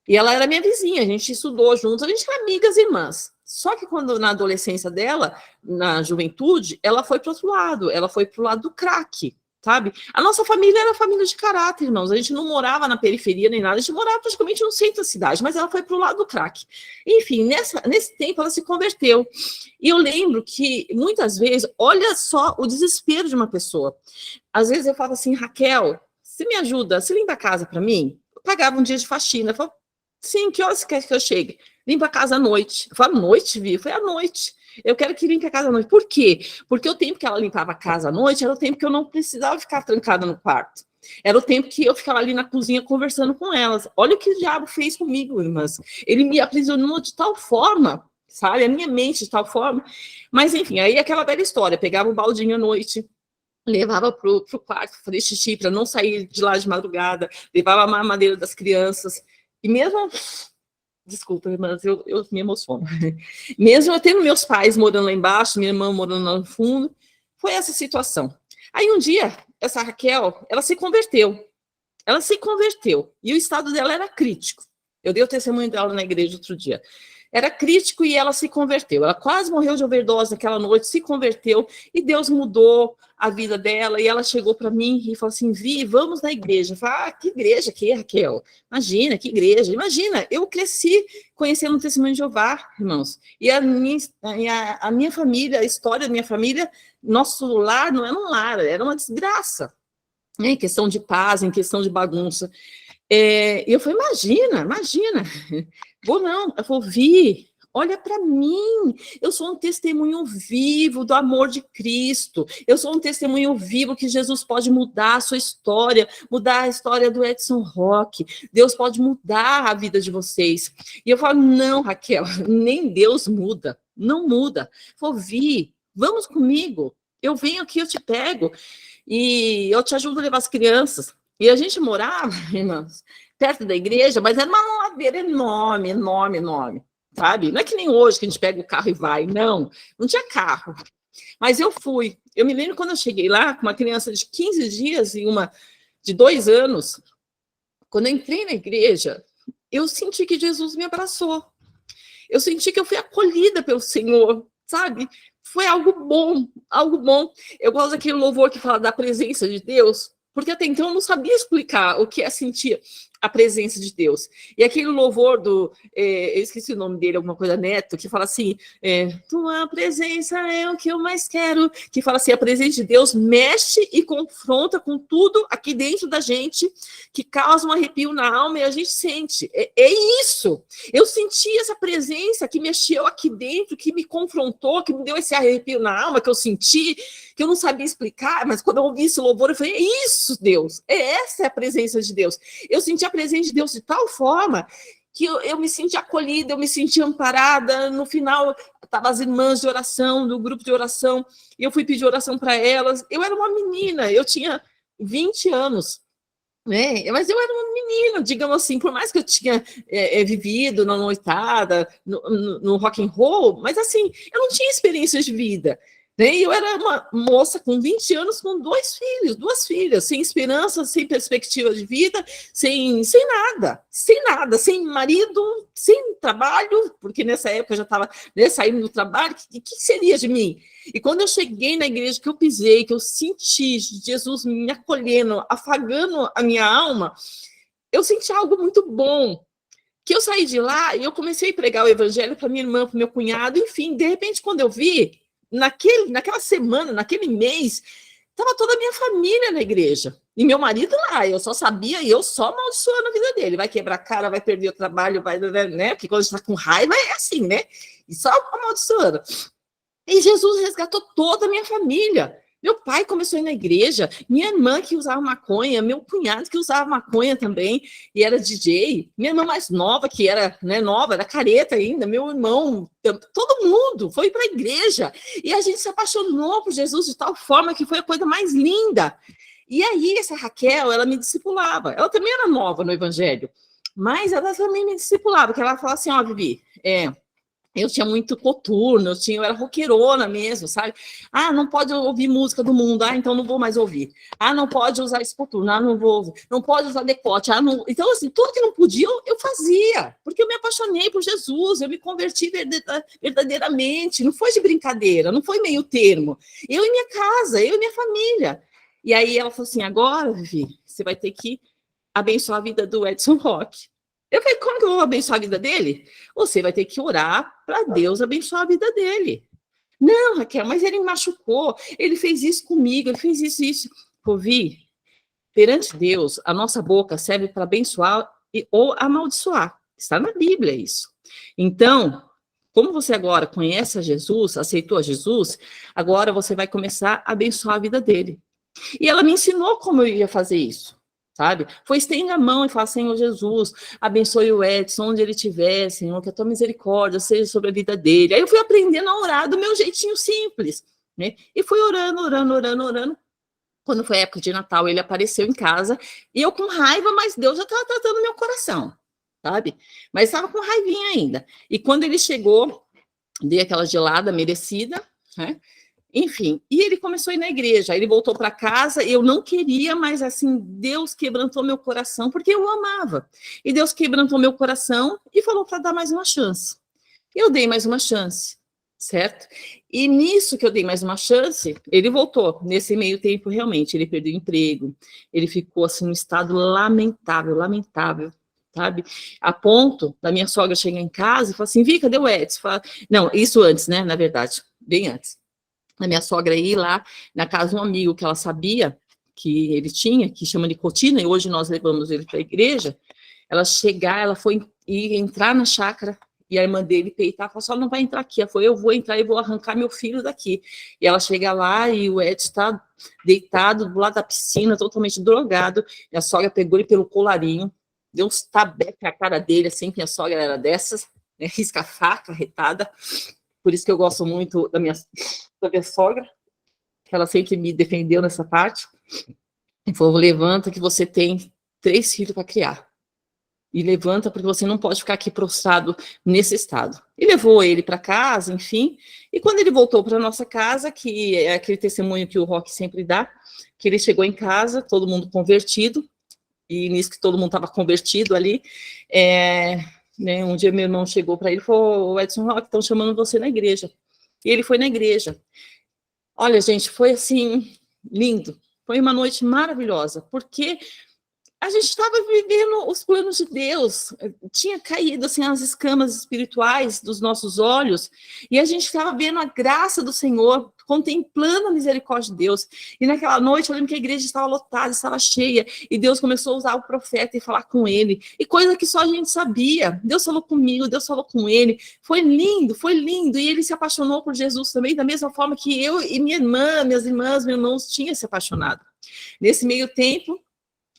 E ela era minha vizinha, a gente estudou juntos, a gente era amigas e irmãs. Só que quando, na adolescência dela, na juventude, ela foi para o outro lado, ela foi para o lado do crack, sabe? A nossa família era família de caráter, irmãos, a gente não morava na periferia nem nada, a gente morava praticamente no centro da cidade, mas ela foi para o lado do crack. Enfim, nesse tempo ela se converteu. E eu lembro que, muitas vezes, olha só o desespero de uma pessoa. Às vezes eu falava assim, Raquel, você me ajuda, você limpa a casa para mim? Eu pagava um dia de faxina, eu falava, sim, que horas você quer que eu chegue? Limpa a casa à noite. Eu falei, à noite, Vi? Eu falei, à noite. Eu quero que limpe a casa à noite. Por quê? Porque o tempo que ela limpava a casa à noite era o tempo que eu não precisava ficar trancada no quarto. Era o tempo que eu ficava ali na cozinha conversando com elas. Olha o que o diabo fez comigo, irmãs. Ele me aprisionou de tal forma, sabe? A minha mente de tal forma. Mas, enfim, aí aquela velha história. Pegava um baldinho à noite, levava pro quarto, fazer xixi, para não sair de lá de madrugada, levava a mamadeira das crianças. E mesmo... Desculpa, irmãs, eu me emociono. Mesmo eu tendo meus pais morando lá embaixo, minha irmã morando lá no fundo, foi essa situação. Aí um dia, essa Raquel, ela se converteu. Ela se converteu. E o estado dela era crítico. Eu dei o testemunho dela na igreja outro dia. Era crítico e ela se converteu. Ela quase morreu de overdose naquela noite, se converteu e Deus mudou a vida dela. E ela chegou para mim e falou assim, Vi, vamos na igreja. Eu falei, que igreja que é, Raquel? Imagina, que igreja. Imagina, eu cresci conhecendo o testemunho de Jeová, irmãos. E a minha família, a história da minha família, nosso lar não era um lar, era uma desgraça. Em questão de paz, em questão de bagunça. E eu falei, imagina. Vou não. Eu falei, Vi, olha para mim. Eu sou um testemunho vivo do amor de Cristo. Eu sou um testemunho vivo que Jesus pode mudar a sua história, mudar a história do Edson Roque. Deus pode mudar a vida de vocês. E eu falo, não, Raquel, nem Deus muda. Não muda. Eu falei, Vi, vamos comigo. Eu venho aqui, eu te pego. E eu te ajudo a levar as crianças. E a gente morava, irmãos, perto da igreja, mas era uma ladeira enorme, sabe? Não é que nem hoje que a gente pega o carro e vai, não tinha carro. Mas eu fui. Eu me lembro quando eu cheguei lá, com uma criança de 15 dias e uma de 2 anos, quando eu entrei na igreja, eu senti que Jesus me abraçou. Eu senti que eu fui acolhida pelo Senhor, sabe? Foi algo bom, algo bom. Eu gosto daquele louvor que fala da presença de Deus, porque até então eu não sabia explicar o que é sentir a presença de Deus. E aquele louvor eu esqueci o nome dele, alguma coisa Neto, que fala assim, tua presença é o que eu mais quero, que fala assim, a presença de Deus mexe e confronta com tudo aqui dentro da gente, que causa um arrepio na alma e a gente sente. É isso. Eu senti essa presença que mexeu aqui dentro, que me confrontou, que me deu esse arrepio na alma, que eu senti, que eu não sabia explicar, mas quando eu ouvi esse louvor, eu falei, é isso, Deus, essa é a presença de Deus. Eu senti a presença de Deus de tal forma que eu me senti acolhida, eu me senti amparada. No final, estavam as irmãs de oração, do grupo de oração, e eu fui pedir oração para elas. Eu era uma menina, eu tinha 20 anos, né? Mas eu era uma menina, digamos assim, por mais que eu tinha vivido na noitada, no rock and roll, mas assim, eu não tinha experiência de vida. E eu era uma moça com 20 anos, com duas filhas, sem esperança, sem perspectiva de vida, sem nada, sem marido, sem trabalho, porque nessa época eu já estava saindo do trabalho, o que seria de mim? E quando eu cheguei na igreja, que eu pisei, que eu senti Jesus me acolhendo, afagando a minha alma, eu senti algo muito bom, que eu saí de lá e eu comecei a pregar o evangelho para minha irmã, para meu cunhado, enfim, de repente, quando eu vi, naquela semana, naquele mês, estava toda a minha família na igreja. E meu marido lá, eu só sabia, e eu só amaldiçoando a vida dele. Vai quebrar a cara, vai perder o trabalho, vai, né? Porque quando a gente está com raiva é assim, né? E só amaldiçoando. E Jesus resgatou toda a minha família. Meu pai começou a ir na igreja, minha irmã que usava maconha, meu cunhado que usava maconha também, e era DJ, minha irmã mais nova, que era, né, nova, era careta ainda, meu irmão, todo mundo foi para a igreja, e a gente se apaixonou por Jesus de tal forma que foi a coisa mais linda. E aí, essa Raquel, ela me discipulava, ela também era nova no evangelho, mas ela também me discipulava, porque ela falava assim, ó, Vivi, eu tinha muito coturno, eu era roqueirona mesmo, sabe? Ah, não pode ouvir música do mundo, então não vou mais ouvir. Ah, não pode usar esse coturno, não vou ouvir. Não pode usar decote, não... Então, assim, tudo que não podia, eu fazia, porque eu me apaixonei por Jesus, eu me converti verdadeiramente, não foi de brincadeira, não foi meio termo. Eu e minha casa, eu e minha família. E aí ela falou assim, agora, Vivi, você vai ter que abençoar a vida do Edson Roque. Eu falei, como que eu vou abençoar a vida dele? Você vai ter que orar para Deus abençoar a vida dele. Não, Raquel, mas ele me machucou, ele fez isso comigo, ele fez isso. Ouvi, perante Deus, a nossa boca serve para abençoar ou amaldiçoar. Está na Bíblia isso. Então, como você agora conhece a Jesus, aceitou a Jesus, agora você vai começar a abençoar a vida dele. E ela me ensinou como eu ia fazer isso. Sabe? Foi estender a mão e falar, Senhor Jesus, abençoe o Edson, onde ele estiver, Senhor, que a tua misericórdia seja sobre a vida dele. Aí eu fui aprendendo a orar do meu jeitinho simples, né? E fui orando. Quando foi a época de Natal, ele apareceu em casa, e eu com raiva, mas Deus já estava tratando meu coração, sabe? Mas estava com raivinha ainda. E quando ele chegou, dei aquela gelada merecida, né? Enfim, e ele começou a ir na igreja, ele voltou para casa, eu não queria, mas assim, Deus quebrantou meu coração, porque eu o amava. E Deus quebrantou meu coração e falou para dar mais uma chance. Eu dei mais uma chance, certo? E nisso que eu dei mais uma chance, ele voltou. Nesse meio tempo, realmente, ele perdeu o emprego, ele ficou assim, num estado lamentável, sabe? A ponto da minha sogra chegar em casa e falar assim, Vi, cadê o Edson? Não, isso antes, né, na verdade, bem antes. A minha sogra ir lá na casa de um amigo que ela sabia que ele tinha, que chama Nicotina, e hoje nós levamos ele para a igreja, ela chegar, ela foi entrar na chácara, e a irmã dele peitar, falou, só não vai entrar aqui, ela falou, eu vou entrar e vou arrancar meu filho daqui. E ela chega lá, e o Ed está deitado do lado da piscina, totalmente drogado, e a sogra pegou ele pelo colarinho, deu uns tabeques na cara dele, assim, que a sogra era dessas, né, risca-faca, retada, por isso que eu gosto muito da minha sogra, que ela sempre me defendeu nessa parte, e falou, levanta que você tem 3 filhos para criar, e levanta porque você não pode ficar aqui prostrado nesse estado. E levou ele para casa, enfim, e quando ele voltou para nossa casa, que é aquele testemunho que o Roque sempre dá, que ele chegou em casa, todo mundo convertido, e nisso que todo mundo estava convertido ali, né, um dia meu irmão chegou para ele e falou, Edson Roque, estão chamando você na igreja. E ele foi na igreja. Olha, gente, foi assim, lindo. Foi uma noite maravilhosa, porque a gente estava vivendo os planos de Deus, tinha caído assim as escamas espirituais dos nossos olhos, e a gente estava vendo a graça do Senhor, contemplando a misericórdia de Deus. E naquela noite eu lembro que a igreja estava lotada, estava cheia, e Deus começou a usar o profeta e falar com ele, e coisa que só a gente sabia. Deus falou comigo, Deus falou com ele, foi lindo, e ele se apaixonou por Jesus também, da mesma forma que eu e minha irmã, minhas irmãs, meus irmãos tinham se apaixonado. Nesse meio tempo,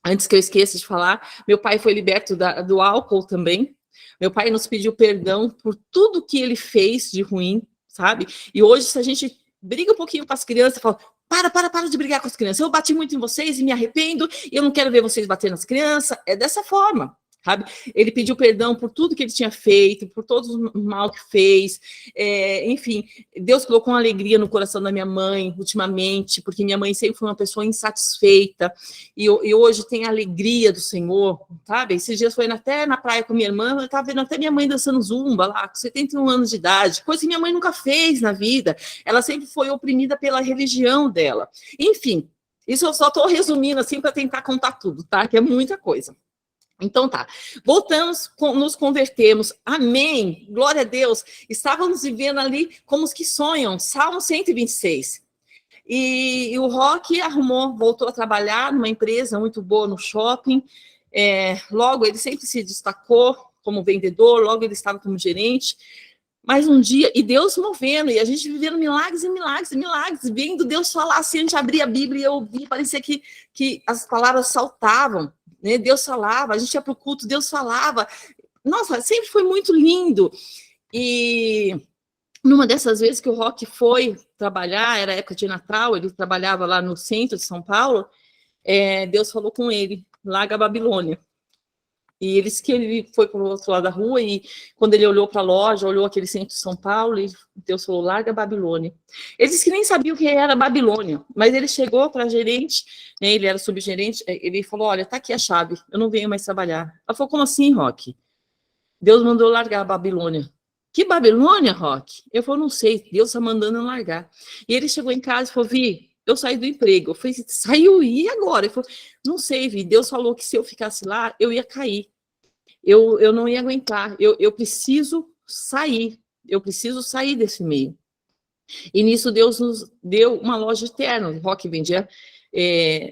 antes que eu esqueça de falar, meu pai foi liberto do álcool também. Meu pai nos pediu perdão por tudo que ele fez de ruim, sabe? E hoje, se a gente briga um pouquinho com as crianças, fala, para de brigar com as crianças. Eu bati muito em vocês e me arrependo, e eu não quero ver vocês bater nas crianças. É dessa forma. sabe? Ele pediu perdão por tudo que ele tinha feito, por todo o mal que fez, enfim, Deus colocou uma alegria no coração da minha mãe, ultimamente, porque minha mãe sempre foi uma pessoa insatisfeita, e hoje tem a alegria do Senhor, sabe? Esses dias foi até na praia com minha irmã, eu estava vendo até minha mãe dançando zumba lá, com 71 anos de idade, coisa que minha mãe nunca fez na vida, ela sempre foi oprimida pela religião dela. Enfim, isso eu só estou resumindo assim para tentar contar tudo, tá? Que é muita coisa. Então tá, voltamos, nos convertemos, amém, glória a Deus, estávamos vivendo ali como os que sonham, Salmo 126, e o Roque voltou a trabalhar numa empresa muito boa no shopping, logo ele sempre se destacou como vendedor, logo ele estava como gerente, mas um dia, e Deus movendo, e a gente vivendo milagres e milagres e milagres, vendo Deus falar assim, a gente abria a Bíblia e eu ouvi, parecia que as palavras saltavam, né? Deus falava, a gente ia para o culto, Deus falava, nossa, sempre foi muito lindo, e numa dessas vezes que o Roque foi trabalhar, era época de Natal, ele trabalhava lá no centro de São Paulo, Deus falou com ele, larga a Babilônia. E ele disse que ele foi para o outro lado da rua e quando ele olhou para a loja, olhou aquele centro de São Paulo e Deus falou, larga a Babilônia. Ele disse que nem sabia o que era Babilônia, mas ele chegou para a gerente, né, ele era subgerente, ele falou, olha, tá aqui a chave, eu não venho mais trabalhar. Ela falou, como assim, Roque? Deus mandou largar a Babilônia. Que Babilônia, Roque? Eu falei, não sei, Deus está mandando eu largar. E ele chegou em casa e falou, Vi, eu saí do emprego. Eu falei, saiu, e agora? Ele falou, não sei, Vi, Deus falou que se eu ficasse lá, eu ia cair. Eu não ia aguentar, eu preciso sair desse meio. E nisso Deus nos deu uma loja de ternos, o Roque vendia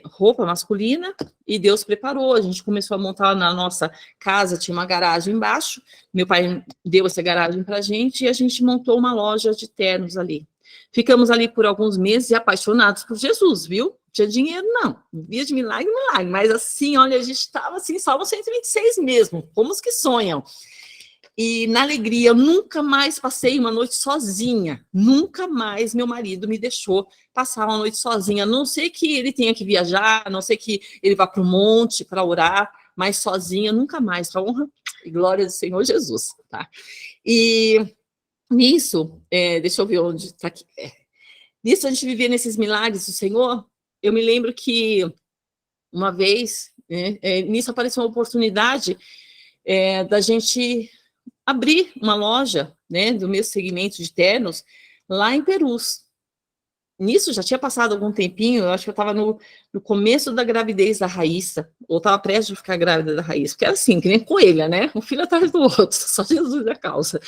roupa masculina, e Deus preparou, a gente começou a montar na nossa casa, tinha uma garagem embaixo, meu pai deu essa garagem pra gente, e a gente montou uma loja de ternos ali. Ficamos ali por alguns meses e apaixonados por Jesus, viu? Tinha dinheiro, não. Via de milagre, mas assim, olha, a gente estava assim, Salmo 126 mesmo, como os que sonham. E na alegria, eu nunca mais passei uma noite sozinha, nunca mais meu marido me deixou passar uma noite sozinha, a não sei que ele tenha que viajar, a não sei que ele vá para o monte para orar, mas sozinha, nunca mais, para honra e glória do Senhor Jesus, tá? E nisso, deixa eu ver onde está aqui, nisso a gente vivia nesses milagres do Senhor. Eu me lembro que uma vez, nisso apareceu uma oportunidade da gente abrir uma loja, né, do meu segmento de ternos, lá em Perus. Nisso já tinha passado algum tempinho, eu acho que eu estava no começo da gravidez da Raíssa, ou estava prestes a ficar grávida da Raíssa, porque era assim, que nem coelha, né? Um filho atrás do outro, só Jesus da causa.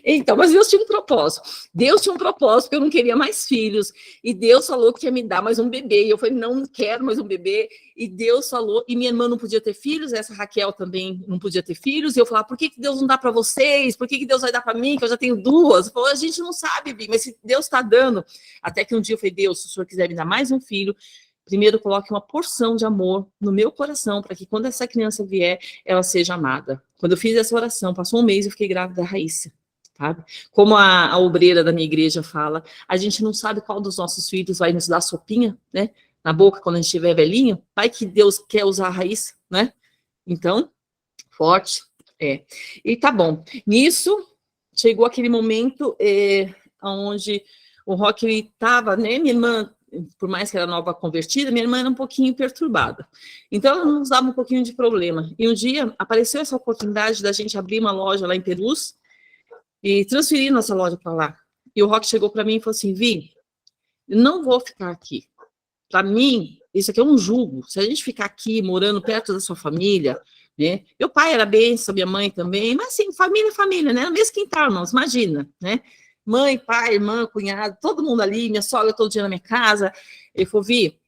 Então, mas Deus tinha um propósito. Deus tinha um propósito, porque eu não queria mais filhos, e Deus falou que ia me dar mais um bebê, e eu falei, não quero mais um bebê, e Deus falou, e minha irmã não podia ter filhos, essa Raquel também não podia ter filhos, e eu falava, por que Deus não dá para vocês? Por que Deus vai dar para mim, que eu já tenho duas? Falou, a gente não sabe, mas se Deus está dando, até que um dia eu falei, Deus, se o Senhor quiser me dar mais um filho, primeiro coloque uma porção de amor no meu coração, para que quando essa criança vier, ela seja amada. Quando eu fiz essa oração, passou um mês, eu fiquei grávida da Raíssa, sabe? Como a obreira da minha igreja fala, a gente não sabe qual dos nossos filhos vai nos dar sopinha, né? Na boca, quando a gente estiver velhinho, vai que Deus quer usar a Raíssa, né? Então, forte, E tá bom. Nisso, chegou aquele momento onde o Roque estava, né, minha irmã, por mais que era nova convertida, minha irmã era um pouquinho perturbada. Então, ela nos dava um pouquinho de problema. E um dia, apareceu essa oportunidade da gente abrir uma loja lá em Perus e transferir nossa loja para lá. E o Roque chegou para mim e falou assim, Vi, não vou ficar aqui. Para mim, isso aqui é um jugo. Se a gente ficar aqui, morando perto da sua família, né? Meu pai era benção, minha mãe também, mas assim, família é família, né? No mesmo quintal, irmãos, imagina, né? Mãe, pai, irmã, cunhado, todo mundo ali, minha sogra todo dia na minha casa. Ele falou, Vi,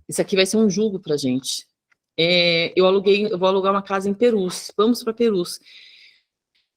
isso aqui vai ser um jugo pra gente. Eu vou alugar uma casa em Perus, vamos para Perus.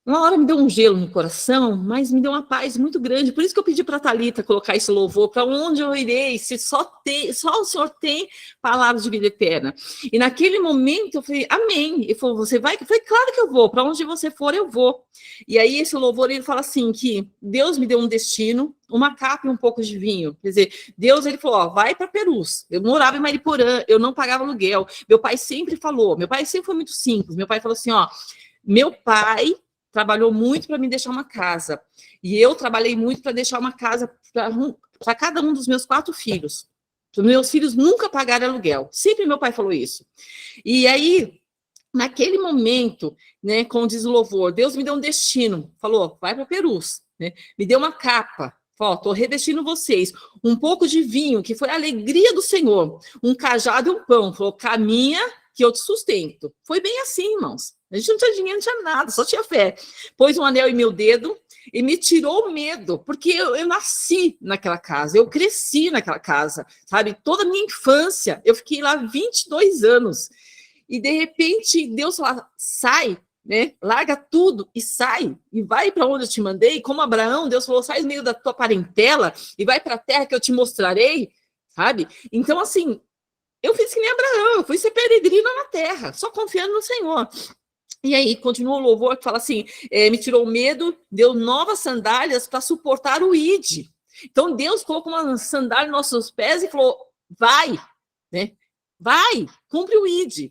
Uma hora me deu um gelo no coração, mas me deu uma paz muito grande. Por isso que eu pedi para a Thalita colocar esse louvor, para onde eu irei, se só o Senhor tem palavras de vida eterna. E naquele momento eu falei, amém. Ele falou, você vai? Eu falei, claro que eu vou, para onde você for, eu vou. E aí esse louvor, ele fala assim, que Deus me deu um destino, uma capa e um pouco de vinho. Quer dizer, Deus, ele falou, ó, vai para Perus. Eu morava em Mariporã, eu não pagava aluguel. Meu pai sempre falou, meu pai sempre foi muito simples. Meu pai falou assim, ó, meu pai trabalhou muito para me deixar uma casa. E eu trabalhei muito para deixar uma casa para cada um dos meus 4 filhos. Os meus filhos nunca pagaram aluguel. Sempre meu pai falou isso. E aí, naquele momento, né, como diz o louvor, Deus me deu um destino. Falou, vai para Perus. Né? Me deu uma capa. Falou, estou revestindo vocês. Um pouco de vinho, que foi a alegria do Senhor. Um cajado e um pão. Falou, caminha que eu te sustento. Foi bem assim, irmãos. A gente não tinha dinheiro, não tinha nada, só tinha fé. Pôs um anel em meu dedo e me tirou o medo, porque eu nasci naquela casa, eu cresci naquela casa, sabe? Toda a minha infância, eu fiquei lá 22 anos. E, de repente, Deus fala, sai, né? Larga tudo e sai, e vai para onde eu te mandei. Como Abraão, Deus falou, sai do meio da tua parentela e vai para a terra que eu te mostrarei, sabe? Então, assim, eu fiz que nem Abraão, eu fui ser peregrina na terra, só confiando no Senhor. E aí, continua o louvor que fala assim, me tirou o medo, deu novas sandálias para suportar o id. Então, Deus colocou uma sandália nos nossos pés e falou, vai, né? Vai, cumpre o id.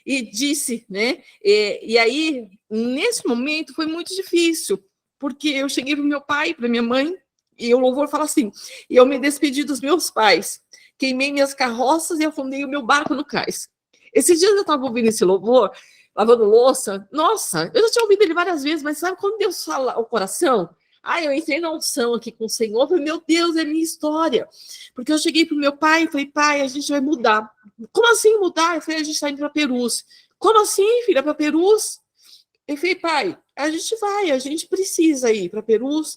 E disse, né? E aí, nesse momento, foi muito difícil, porque eu cheguei para o meu pai, para minha mãe, e o louvor fala assim, e eu me despedi dos meus pais, queimei minhas carroças e afundei o meu barco no cais. Esses dias eu estava ouvindo esse louvor, lavando louça, nossa, eu já tinha ouvido ele várias vezes, mas sabe quando Deus fala ao coração? Eu entrei na unção aqui com o Senhor, falei, meu Deus, é minha história. Porque eu cheguei para o meu pai e falei, pai, a gente vai mudar. Como assim mudar? Eu falei, a gente está indo para Perus. Como assim, filha, para Perus? Eu falei, pai, a gente precisa ir para Perus,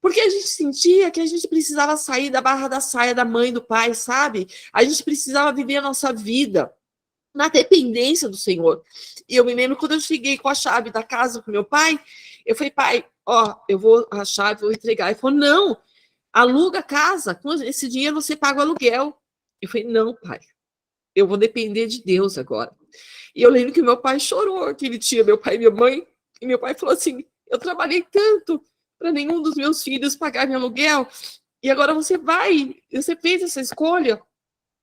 porque a gente sentia que a gente precisava sair da barra da saia da mãe e do pai, sabe? A gente precisava viver a nossa vida na dependência do Senhor. E eu me lembro quando eu cheguei com a chave da casa para o meu pai, eu falei, pai, eu vou a chave, vou entregar. Ele falou, não, aluga a casa, com esse dinheiro você paga o aluguel. Eu falei, não, pai, eu vou depender de Deus agora. E eu lembro que meu pai chorou, que ele tinha meu pai e minha mãe, e meu pai falou assim, eu trabalhei tanto para nenhum dos meus filhos pagar meu aluguel, e agora você fez essa escolha.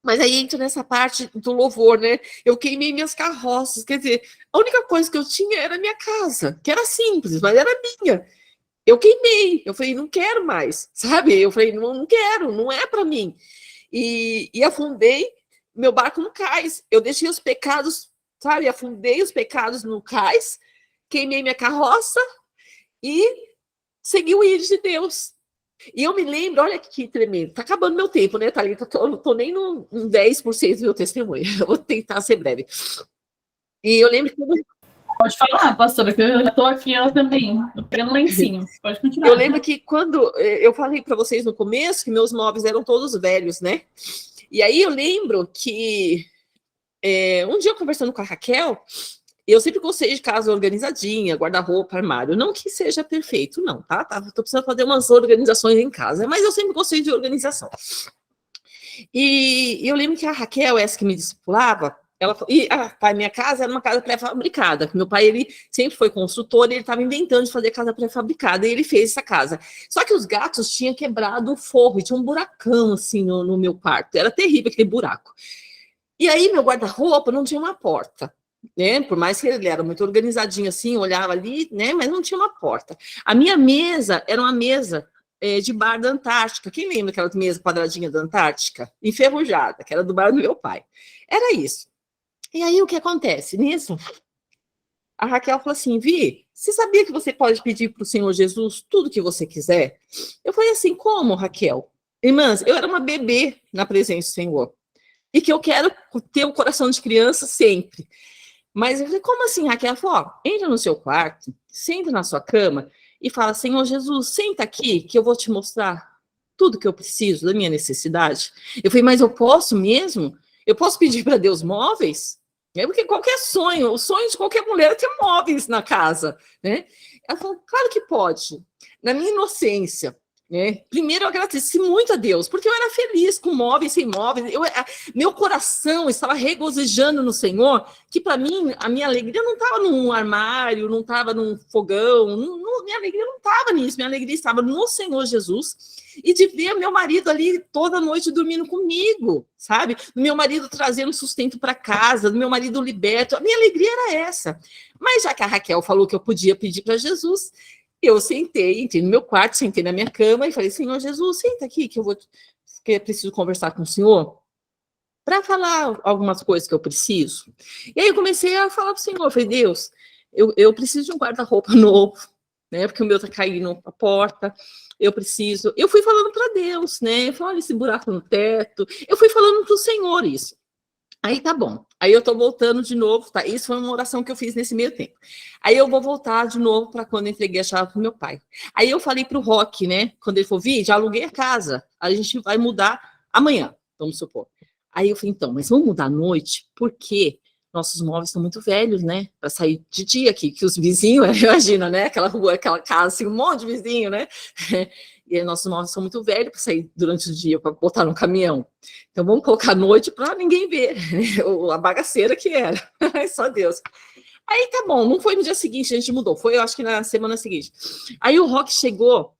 Mas aí entra nessa parte do louvor, né? Eu queimei minhas carroças, quer dizer, a única coisa que eu tinha era a minha casa, que era simples, mas era minha. Eu queimei, eu falei, não quero mais, sabe? Eu falei, não quero, não é para mim. E afundei meu barco no cais. Eu deixei os pecados, sabe? Afundei os pecados no cais, queimei minha carroça e segui o ídolo de Deus. E eu me lembro, olha que tremendo, tá acabando meu tempo, né, Thalita? Eu não tô nem no 10% do meu testemunho, eu vou tentar ser breve. E eu lembro que... Pode falar, pastora, que eu já tô aqui, ela também, tô pegando lencinho, pode continuar. Eu lembro que quando eu falei para vocês no começo que meus móveis eram todos velhos, né? E aí eu lembro que um dia eu conversando com a Raquel, eu sempre gostei de casa organizadinha, guarda-roupa, armário. Não que seja perfeito, não, tá? Tô precisando fazer umas organizações em casa, mas eu sempre gostei de organização. E eu lembro que a Raquel, essa que me discipulava, ela minha casa era uma casa pré-fabricada. Meu pai, ele sempre foi construtor, ele estava inventando de fazer casa pré-fabricada, e ele fez essa casa. Só que os gatos tinham quebrado o forro, e tinha um buracão, assim, no meu quarto. Era terrível aquele buraco. E aí, meu guarda-roupa não tinha uma porta, né? Por mais que ele era muito organizadinho assim, olhava ali, né? Mas não tinha uma porta. A minha mesa era uma mesa de bar da Antártica. Quem lembra aquela mesa quadradinha da Antártica? Enferrujada, que era do bar do meu pai. Era isso. E aí, o que acontece? Nisso, a Raquel falou assim, Vi, você sabia que você pode pedir para o Senhor Jesus tudo que você quiser? Eu falei assim, como, Raquel? Irmãs, eu era uma bebê na presença do Senhor. E que eu quero ter o coração de criança sempre. Mas eu falei, como assim, Raquel? Ela falou, entra no seu quarto, senta na sua cama e fala, Senhor Jesus, senta aqui que eu vou te mostrar tudo que eu preciso da minha necessidade. Eu falei, mas eu posso mesmo? Eu posso pedir para Deus móveis? Porque qualquer sonho, o sonho de qualquer mulher é ter móveis na casa, né? Ela falou, claro que pode. Na minha inocência, né? Primeiro eu agradeci muito a Deus, porque eu era feliz com móveis, sem móveis. Meu coração estava regozijando no Senhor, que para mim, a minha alegria não estava num armário, não estava num fogão, minha alegria não estava nisso, minha alegria estava no Senhor Jesus, e de ver meu marido ali toda noite dormindo comigo, sabe? Do meu marido trazendo sustento para casa, do meu marido liberto. A minha alegria era essa. Mas já que a Raquel falou que eu podia pedir para Jesus, eu entrei no meu quarto, sentei na minha cama e falei, Senhor Jesus, senta aqui que eu preciso conversar com o Senhor para falar algumas coisas que eu preciso. E aí eu comecei a falar para o Senhor, eu falei, Deus, eu preciso de um guarda-roupa novo, né? Porque o meu tá caindo a porta. Eu fui falando para Deus, né? Eu falei, olha esse buraco no teto. Eu fui falando para o Senhor isso. Aí tá bom. Aí eu tô voltando de novo, tá? Isso foi uma oração que eu fiz nesse meio tempo. Aí eu vou voltar de novo para quando eu entreguei a chave pro meu pai. Aí eu falei pro Roque, né? Quando ele for vir, já aluguei a casa. A gente vai mudar amanhã, vamos supor. Aí eu falei, então, mas vamos mudar à noite? Por quê? Nossos móveis estão muito velhos, né? Para sair de dia aqui, que os vizinhos, imagina, né? Aquela rua, aquela casa, assim, um monte de vizinho, né? E aí, nossos móveis são muito velhos para sair durante o dia, para botar no caminhão. Então, vamos colocar à noite para ninguém ver, né? A bagaceira que era. Só Deus. Aí, tá bom, não foi no dia seguinte, a gente mudou. Foi, eu acho que na semana seguinte. Aí, o Roque chegou,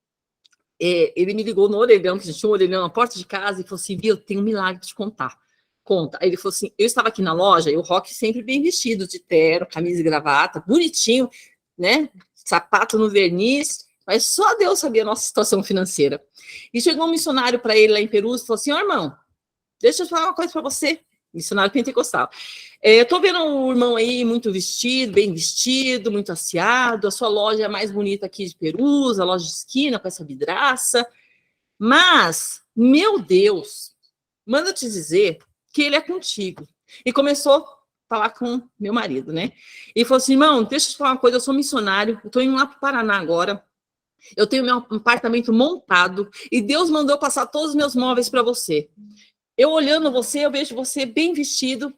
ele me ligou no orelhão, que a gente tinha um orelhão na porta de casa, e falou assim, Bia, eu tenho um milagre para te contar. Conta. Aí ele falou assim, eu estava aqui na loja, e o Roque sempre bem vestido, de terno, camisa e gravata, bonitinho, né? Sapato no verniz, mas só Deus sabia a nossa situação financeira. E chegou um missionário para ele lá em Perus e falou assim, ó, irmão, deixa eu falar uma coisa para você, missionário pentecostal. Tô vendo um irmão aí muito vestido, bem vestido, muito aciado, a sua loja é a mais bonita aqui de Perus, a loja de esquina com essa vidraça, mas, meu Deus, manda eu te dizer que ele é contigo. E começou a falar com meu marido, né? E falou assim, irmão, deixa eu te falar uma coisa, eu sou missionário, eu tô indo lá para o Paraná agora, eu tenho meu apartamento montado, e Deus mandou passar todos os meus móveis para você. Eu olhando você, eu vejo você bem vestido,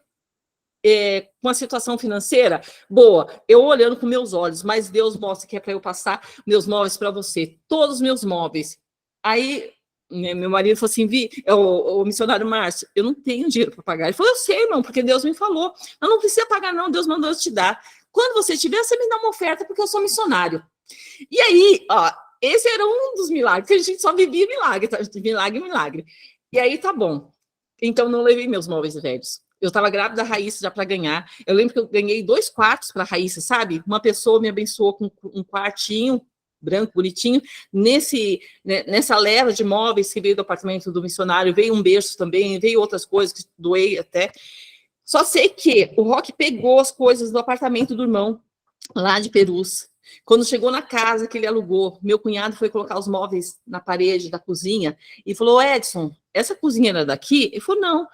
com a situação financeira boa, eu olhando com meus olhos, mas Deus mostra que é para eu passar meus móveis para você, todos os meus móveis. Aí, né, meu marido falou assim, o missionário Márcio, eu não tenho dinheiro para pagar. Ele falou, eu sei, irmão, porque Deus me falou. Eu não precisa pagar, não, Deus mandou eu te dar. Quando você tiver, você me dá uma oferta, porque eu sou missionário. E aí, ó, esse era um dos milagres, que a gente só vivia milagre, tá? Milagre. E aí, tá bom. Então, não levei meus móveis velhos. Eu estava grávida da Raíssa já para ganhar. Eu lembro que eu ganhei 2 quartos para a Raíssa, sabe? Uma pessoa me abençoou com um quartinho branco, bonitinho. Nessa leva de móveis que veio do apartamento do missionário, veio um berço também, veio outras coisas que doei até. Só sei que o Roque pegou as coisas do apartamento do irmão, lá de Perus. Quando chegou na casa que ele alugou, meu cunhado foi colocar os móveis na parede da cozinha e falou, Edson, essa cozinha era daqui? Ele falou, não.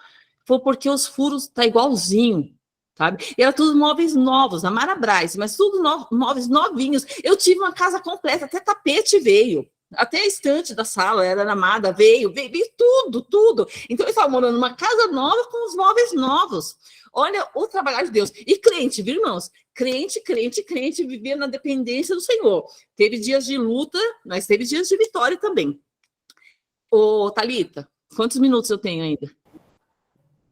Foi porque os furos tá igualzinho, sabe? E era tudo móveis novos, na Marabras, mas tudo móveis novinhos. Eu tive uma casa completa, até tapete veio, até a estante da sala era armada, veio tudo. Então eu estava morando numa casa nova com os móveis novos. Olha o trabalho de Deus. E crente, viu, irmãos? Crente, vivia na dependência do Senhor. Teve dias de luta, mas teve dias de vitória também. Ô, Thalita, quantos minutos eu tenho ainda?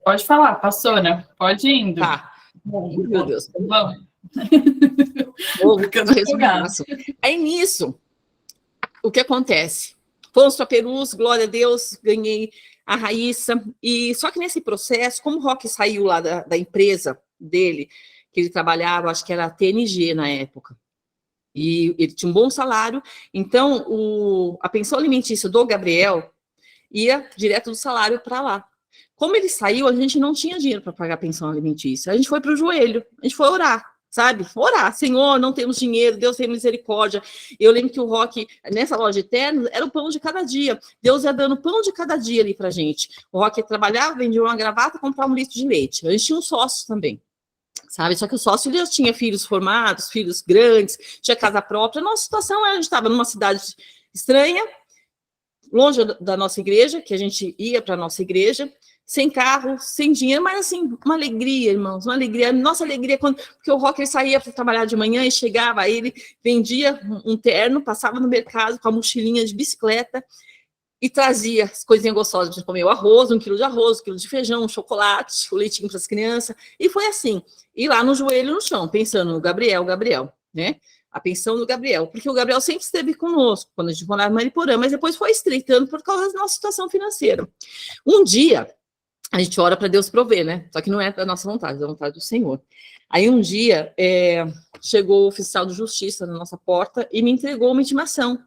Pode falar, pastora. Pode ir indo. Tá. Meu Deus. Vamos. Aí nisso, o que acontece? Fomos para Perus, glória a Deus, ganhei a Raíssa. E só que nesse processo, como o Roque saiu lá da empresa dele, que ele trabalhava, acho que era a TNG na época, e ele tinha um bom salário, então a pensão alimentícia do Gabriel ia direto do salário para lá. Como ele saiu, a gente não tinha dinheiro para pagar a pensão alimentícia. A gente foi para o joelho, a gente foi orar, sabe? Orar, Senhor, não temos dinheiro, Deus tem misericórdia. Eu lembro que o Roque, nessa loja de ternos, era o pão de cada dia. Deus ia dando pão de cada dia ali para gente. O Roque trabalhava, vendia uma gravata, comprava 1 litro de leite. A gente tinha um sócio também, sabe? Só que o sócio ele já tinha filhos formados, filhos grandes, tinha casa própria. A nossa situação era, a gente estava numa cidade estranha, longe da nossa igreja, que a gente ia para a nossa igreja, sem carro, sem dinheiro, mas assim, uma alegria, irmãos, uma alegria. Nossa alegria, porque o Rock ele saía para trabalhar de manhã e chegava, aí ele vendia um terno, passava no mercado com a mochilinha de bicicleta e trazia as coisinhas gostosas de comer, o arroz, 1 quilo de arroz, 1 quilo de feijão, um chocolate, o leitinho para as crianças, e foi assim. E lá no joelho no chão, pensando no Gabriel, né? A pensão do Gabriel, porque o Gabriel sempre esteve conosco, quando a gente morava em Mariporã, mas depois foi estreitando por causa da nossa situação financeira. Um dia, a gente ora para Deus prover, né? Só que não é da nossa vontade, é da vontade do Senhor. Aí um dia, chegou o oficial de justiça na nossa porta e me entregou uma intimação.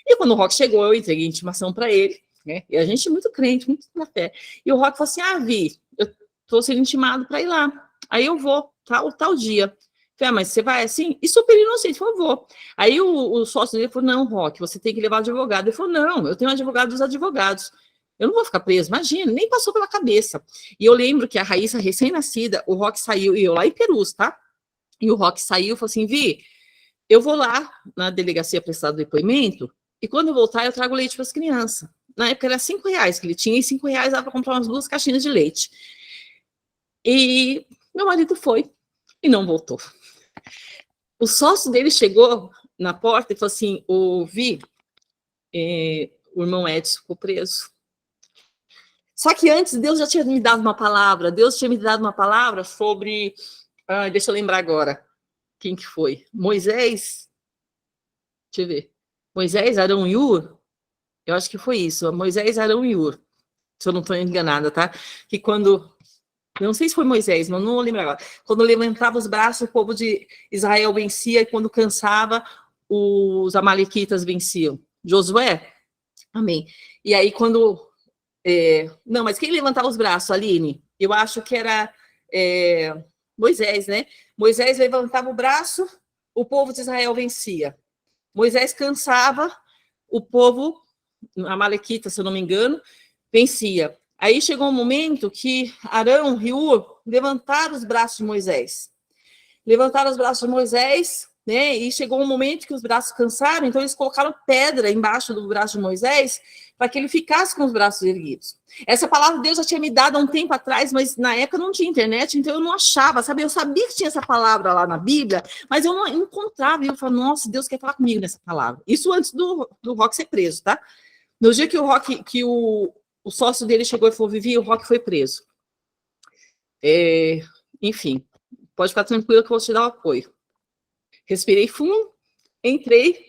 E quando o Rock chegou, eu entreguei a intimação para ele, né? E a gente é muito crente, muito na fé. E o Rock falou assim, Vi, eu estou sendo intimado para ir lá. Aí eu vou, tal dia. Falei, mas você vai assim? E super inocente, por favor. Aí o sócio dele falou, não, Rock, você tem que levar advogado. Ele falou, não, eu tenho advogado dos advogados. Eu não vou ficar preso, imagina, nem passou pela cabeça. E eu lembro que a Raíssa, recém-nascida, o Rock saiu, e eu lá em Perus, tá? E o Rock saiu e falou assim, Vi, eu vou lá na delegacia prestar depoimento, e quando eu voltar, eu trago leite para as crianças. Na época era R$5 que ele tinha, e R$5 dava para comprar umas 2 caixinhas de leite. E meu marido foi, e não voltou. O sócio dele chegou na porta e falou assim, Vi, o irmão Edson ficou preso. Só que antes, Deus já tinha me dado uma palavra. Deus tinha me dado uma palavra sobre... deixa eu lembrar agora. Quem que foi? Moisés? Deixa eu ver. Moisés, Arão e Ur? Eu acho que foi isso. Moisés, Arão e Ur. Se eu não estou enganada, tá? Que quando... Não sei se foi Moisés, mas não vou lembrar agora. Quando levantava os braços, o povo de Israel vencia, e quando cansava, os amalequitas venciam. Josué? Amém. E aí, quando... não, mas quem levantava os braços, Aline? Eu acho que era Moisés, né? Moisés levantava o braço, o povo de Israel vencia. Moisés cansava, o povo, amalequita, se eu não me engano, vencia. Aí chegou um momento que Arão e Ur levantaram os braços de Moisés. Levantaram os braços de Moisés, né? E chegou um momento que os braços cansaram, então eles colocaram pedra embaixo do braço de Moisés para que ele ficasse com os braços erguidos. Essa palavra Deus já tinha me dado há um tempo atrás, mas na época não tinha internet, então eu não achava, sabe? Eu sabia que tinha essa palavra lá na Bíblia, mas eu não encontrava. E eu falava, nossa, Deus quer falar comigo nessa palavra. Isso antes do Rock ser preso, tá? No dia que o sócio dele chegou e falou, Vivi, o Rock foi preso. Enfim, pode ficar tranquilo que eu vou te dar o apoio. Respirei fundo, entrei,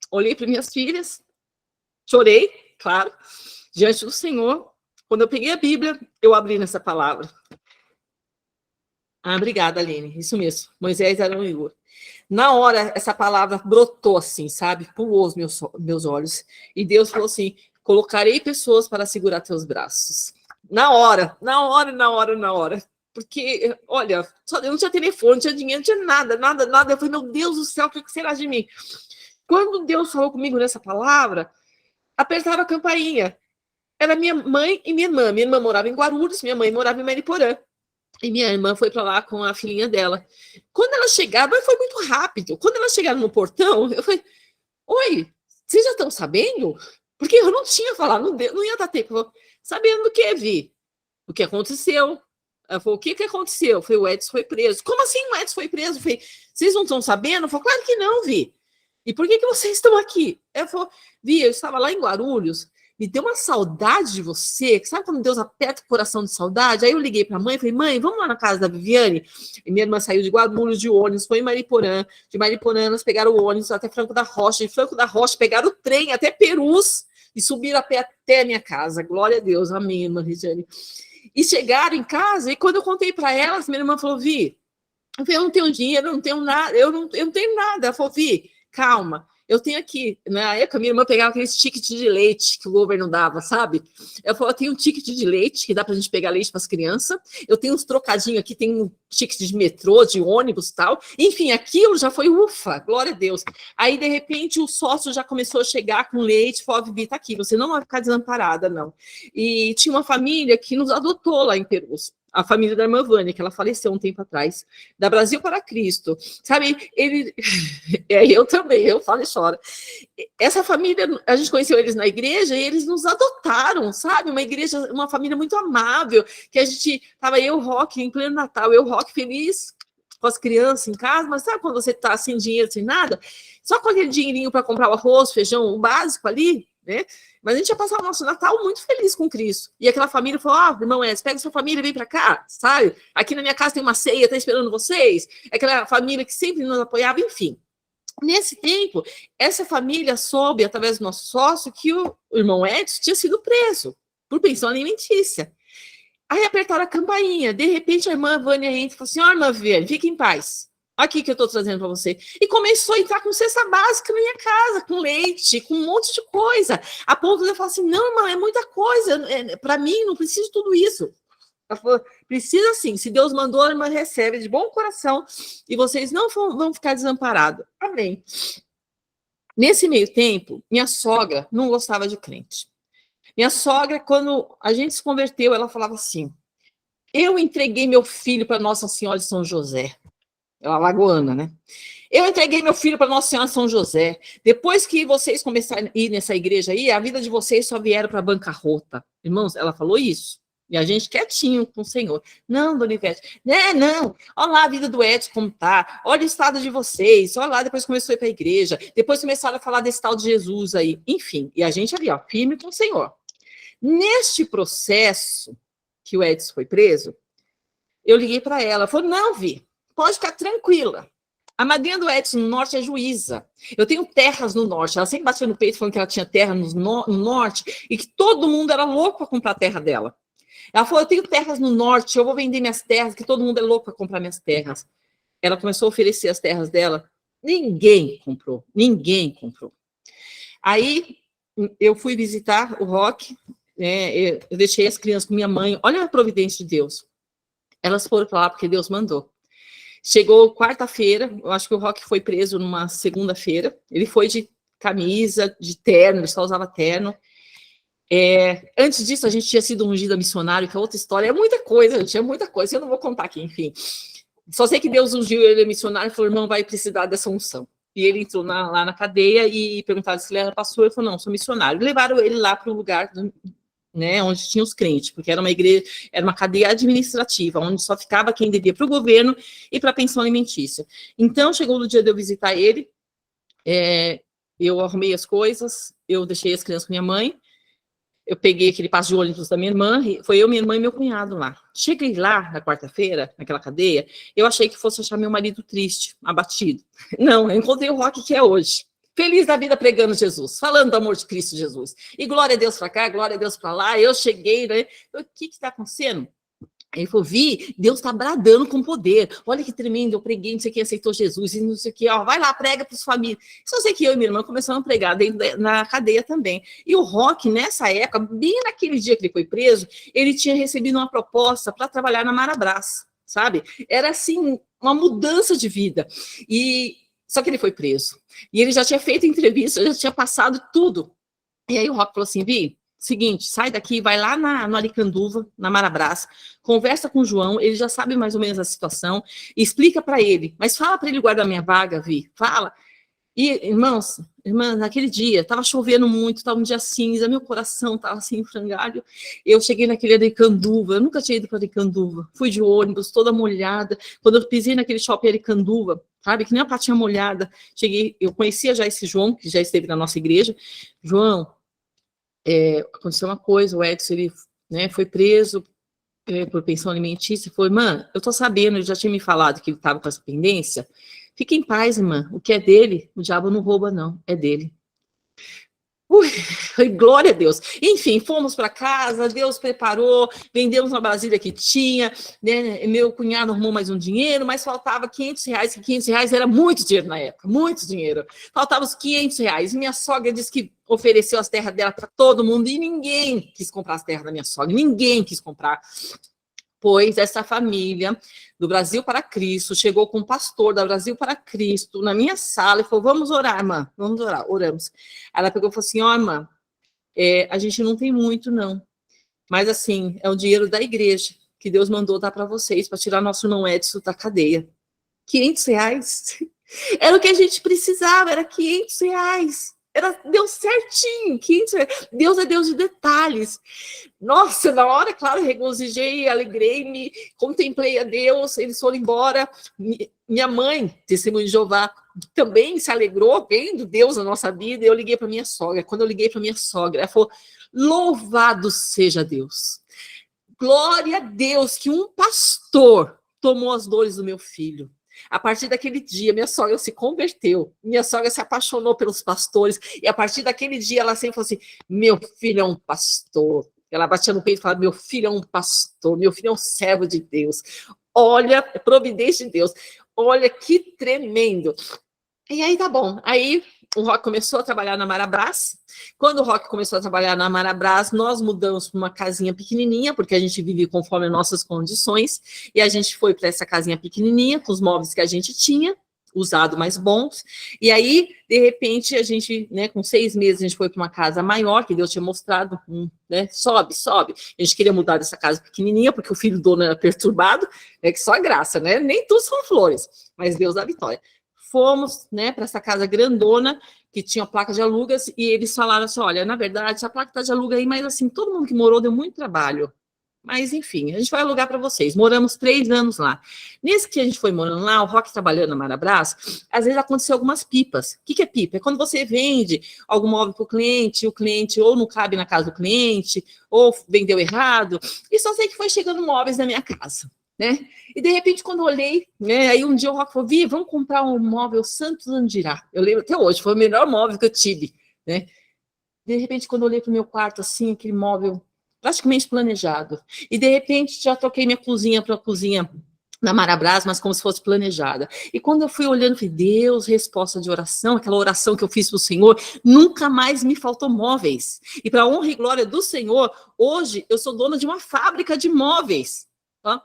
olhei para minhas filhas, chorei, claro, diante do Senhor. Quando eu peguei a Bíblia, eu abri nessa palavra. Obrigada, Aline, isso mesmo, Moisés, Arão e Ur. Na hora, essa palavra brotou assim, sabe? Pulou os meus olhos. E Deus falou assim, colocarei pessoas para segurar teus braços. Na hora. Porque, olha, eu não tinha telefone, não tinha dinheiro, não tinha nada. Eu falei, meu Deus do céu, o que será de mim? Quando Deus falou comigo nessa palavra, apertava a campainha. Era minha mãe e minha irmã. Minha irmã morava em Guarulhos, minha mãe morava em Mariporã. E minha irmã foi para lá com a filhinha dela. Quando ela chegava, foi muito rápido. Quando elas chegaram no portão, eu falei, oi, vocês já estão sabendo? Porque eu não tinha falado, não ia dar tempo. Eu falei, sabendo do que, Vi? O que aconteceu? Ela falou, o que aconteceu? Eu falei, o Edson foi preso. Como assim o Edson foi preso? Eu falei, vocês não estão sabendo? Eu falei, claro que não, Vi. E por que vocês estão aqui? Ela falou, Vi, eu estava lá em Guarulhos, me deu uma saudade de você, sabe quando Deus aperta o coração de saudade? Aí eu liguei para a mãe, falei, mãe, vamos lá na casa da Viviane? E minha irmã saiu de Guarulhos de ônibus, foi em Mariporã, de Mariporã nós pegaram o ônibus até Franco da Rocha, de Franco da Rocha pegaram o trem até Perus e subiram a pé até a minha casa, glória a Deus, amém, irmã Regiane. E chegaram em casa, e quando eu contei para elas, minha irmã falou, Vi, eu não tenho dinheiro, eu não tenho nada, eu não tenho nada. Ela falou, Vi, calma, eu tenho aqui, na época, minha irmã pegava aqueles tickets de leite que o governo dava, sabe? Eu falei, eu tenho um ticket de leite, que dá pra gente pegar leite para as crianças, eu tenho uns trocadinhos aqui, tem um ticket de metrô, de ônibus e tal, enfim, aquilo já foi ufa, glória a Deus. Aí, de repente, o sócio já começou a chegar com leite, falou, Vivi, tá aqui, você não vai ficar desamparada, não. E tinha uma família que nos adotou lá em Perus. a família da irmã Vânia, que ela faleceu um tempo atrás, da Brasil para Cristo, sabe, eu também, eu falo e choro. Essa família, a gente conheceu eles na igreja e eles nos adotaram, sabe, uma igreja, uma família muito amável, que a gente, tava eu, Roque, em pleno Natal, eu, Roque, feliz, com as crianças em casa, mas sabe quando você tá sem dinheiro, sem nada, só com aquele dinheirinho para comprar o arroz, feijão, o básico ali, né? Mas a gente ia passar o nosso Natal muito feliz com Cristo. E aquela família falou, irmão Edson, pega sua família e vem para cá, sabe? Aqui na minha casa tem uma ceia, tá esperando vocês. Aquela família que sempre nos apoiava, enfim. Nesse tempo, essa família soube, através do nosso sócio, que o irmão Edson tinha sido preso por pensão alimentícia. Aí apertaram a campainha. De repente, a irmã Vânia entra e falou assim, irmã Vânia, fique em paz. Aqui que eu estou trazendo para você. E começou a entrar com cesta básica na minha casa, com leite, com um monte de coisa. A ponto de eu falar assim, não, irmã, é muita coisa. Para mim, não preciso de tudo isso. Ela falou, precisa sim. Se Deus mandou, a irmã recebe de bom coração. E vocês não vão ficar desamparados. Amém. Nesse meio tempo, minha sogra não gostava de crente. Minha sogra, quando a gente se converteu, ela falava assim, eu entreguei meu filho para Nossa Senhora de São José. Ela lagoana, né? Eu entreguei meu filho para Nossa Senhora de São José. Depois que vocês começaram a ir nessa igreja aí, a vida de vocês só vieram para bancarrota. Irmãos, ela falou isso. E a gente quietinho com o Senhor. Não, dona Ivete. Não. Olha lá a vida do Edson como tá. Olha o estado de vocês. Olha lá, depois começou a ir para a igreja. Depois começaram a falar desse tal de Jesus aí. Enfim, e a gente ali, ó, firme com o Senhor. Neste processo que o Edson foi preso, eu liguei para ela. Falei, não, Vi, pode ficar tranquila. A madrinha do Edson no norte é juíza. Eu tenho terras no norte. Ela sempre bateu no peito falando que ela tinha terra no norte e que todo mundo era louco para comprar a terra dela. Ela falou, eu tenho terras no norte, eu vou vender minhas terras, que todo mundo é louco para comprar minhas terras. Ela começou a oferecer as terras dela. Ninguém comprou. Aí eu fui visitar o Roque, eu deixei as crianças com minha mãe. Olha a providência de Deus. Elas foram para lá porque Deus mandou. Chegou quarta-feira, eu acho que o Roque foi preso numa segunda-feira. Ele foi de camisa, de terno, ele só usava terno. Antes disso, a gente tinha sido ungida missionário, que é outra história. É muita coisa, gente, é muita coisa. Eu não vou contar aqui, enfim. Só sei que Deus ungiu ele missionário e falou, irmão, vai precisar dessa unção. E ele entrou lá na cadeia e perguntaram se ele era pastor. Ele falou, não, sou missionário. E levaram ele lá para o lugar, né, onde tinha os crentes, porque era uma igreja, era uma cadeia administrativa, onde só ficava quem devia para o governo e para a pensão alimentícia. Então, chegou o dia de eu visitar ele, eu arrumei as coisas, eu deixei as crianças com minha mãe, eu peguei aquele passo de ônibus da minha irmã, foi eu, minha irmã e meu cunhado lá. Cheguei lá, na quarta-feira, naquela cadeia, eu achei que fosse achar meu marido triste, abatido. Não, eu encontrei o Roque que é hoje. Feliz da vida pregando Jesus, falando do amor de Cristo Jesus. E glória a Deus para cá, glória a Deus para lá. Eu cheguei, né? O que está acontecendo? Ele falou, Vi, Deus está bradando com poder. Olha que tremendo, eu preguei, não sei quem aceitou Jesus, e não sei o que, ó, vai lá, prega para os famílias. Só sei que eu e minha irmã começamos a pregar na cadeia também. E o Roque, nessa época, bem naquele dia que ele foi preso, ele tinha recebido uma proposta para trabalhar na Marabras, sabe? Era assim, uma mudança de vida. Só que ele foi preso. E ele já tinha feito entrevista, já tinha passado tudo. E aí o Roque falou assim, Vi, seguinte, sai daqui, vai lá no Aricanduva, na Marabras, conversa com o João, ele já sabe mais ou menos a situação, explica para ele, mas fala para ele guardar minha vaga, Vi, fala. E, irmãs, naquele dia, estava chovendo muito, estava um dia cinza, meu coração estava assim, em frangalho. Eu cheguei naquele Aricanduva, eu nunca tinha ido para Aricanduva, fui de ônibus, toda molhada. Quando eu pisei naquele shopping Aricanduva, sabe, que nem a patinha molhada, cheguei, eu conhecia já esse João, que já esteve na nossa igreja. João, aconteceu uma coisa, o Edson, ele, né, foi preso por pensão alimentícia, foi, mano, eu tô sabendo, ele já tinha me falado que ele estava com essa pendência. Fique em paz, irmã. O que é dele, o diabo não rouba, não. É dele. Glória a Deus. Enfim, fomos para casa, Deus preparou, vendemos uma Brasília que tinha, né? Meu cunhado arrumou mais um dinheiro, mas faltava R$500, que R$500 era muito dinheiro na época, muito dinheiro. Faltava os R$500. Minha sogra disse que ofereceu as terras dela para todo mundo e ninguém quis comprar as terras da minha sogra, ninguém quis comprar. Pois essa família do Brasil para Cristo chegou com um pastor da Brasil para Cristo na minha sala e falou, vamos orar, irmã, vamos orar, oramos. Ela pegou e falou assim, ó, irmã, a gente não tem muito, não, mas assim, é o dinheiro da igreja, que Deus mandou dar para vocês, para tirar nosso irmão Edson da cadeia. R$500. Era o que a gente precisava, era R$500. Deu certinho, R$500. Deus é Deus de detalhes. Nossa, na hora, claro, regozijei, alegrei-me, contemplei a Deus, eles foram embora. Minha mãe, testemunho de Jeová, também se alegrou, vendo Deus na nossa vida, e eu liguei para minha sogra. Quando eu liguei para minha sogra, ela falou, louvado seja Deus. Glória a Deus que um pastor tomou as dores do meu filho. A partir daquele dia, minha sogra se converteu, minha sogra se apaixonou pelos pastores, e a partir daquele dia ela sempre falou assim, meu filho é um pastor. Ela batia no peito e falava, meu filho é um pastor, meu filho é um servo de Deus. Olha, providência de Deus. Olha que tremendo. E aí tá bom, aí o Roque começou a trabalhar na Marabras. Quando o Roque começou a trabalhar na Marabras, nós mudamos para uma casinha pequenininha, porque a gente vive conforme nossas condições, e a gente foi para essa casinha pequenininha, com os móveis que a gente tinha, usado mais bons, e aí, de repente, a gente, né, com 6 meses, a gente foi para uma casa maior, que Deus tinha mostrado, né, sobe. A gente queria mudar dessa casa pequenininha, porque o filho do dono era perturbado, que só a graça, né, nem tudo são flores, mas Deus dá vitória. Fomos, né, para essa casa grandona, que tinha placa de alugas, e eles falaram assim, olha, na verdade, essa placa está de aluga aí, mas assim, todo mundo que morou deu muito trabalho. Mas, enfim, a gente vai alugar para vocês. Moramos 3 anos lá. Nesse que a gente foi morando lá, o Roque trabalhando na Marabras, às vezes aconteceu algumas pipas. O que é pipa? É quando você vende algum móvel para o cliente ou não cabe na casa do cliente, ou vendeu errado, e só sei que foi chegando móveis na minha casa, né? E de repente, quando eu olhei, né, aí um dia o Roque falou, Vi, vamos comprar um móvel Santos Andirá. Eu lembro até hoje, foi o melhor móvel que eu tive, né? De repente, quando eu olhei para o meu quarto, assim, aquele móvel praticamente planejado, e de repente já troquei minha cozinha para a cozinha na Marabras, mas como se fosse planejada. E quando eu fui olhando, falei, Deus, resposta de oração, aquela oração que eu fiz para o Senhor, nunca mais me faltou móveis. E para a honra e glória do Senhor, hoje eu sou dona de uma fábrica de móveis, tá?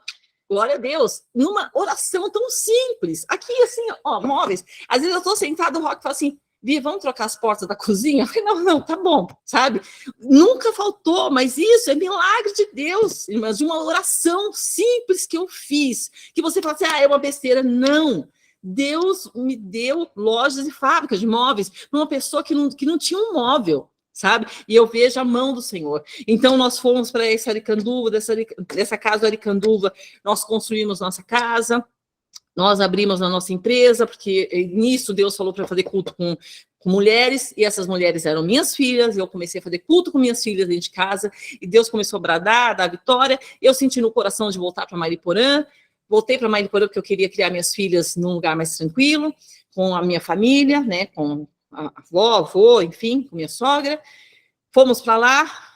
Glória a Deus, numa oração tão simples. Aqui, assim, ó, móveis. Às vezes eu estou sentada, o Roque fala assim, Vi, vamos trocar as portas da cozinha? Eu falei, não, tá bom, sabe? Nunca faltou, mas isso é milagre de Deus, irmãs, de uma oração simples que eu fiz, que você fala assim, é uma besteira. Não, Deus me deu lojas e fábricas de móveis para uma pessoa que não tinha um móvel, sabe? E eu vejo a mão do Senhor. Então, nós fomos para essa Aricanduva, dessa casa do Aricanduva, nós construímos nossa casa, nós abrimos a nossa empresa, porque nisso Deus falou para fazer culto com mulheres, e essas mulheres eram minhas filhas, e eu comecei a fazer culto com minhas filhas dentro de casa, e Deus começou a bradar, a dar vitória, eu senti no coração de voltar para Mariporã, voltei para Mariporã porque eu queria criar minhas filhas num lugar mais tranquilo, com a minha família, né, com a avó, avô, enfim, com minha sogra, fomos para lá,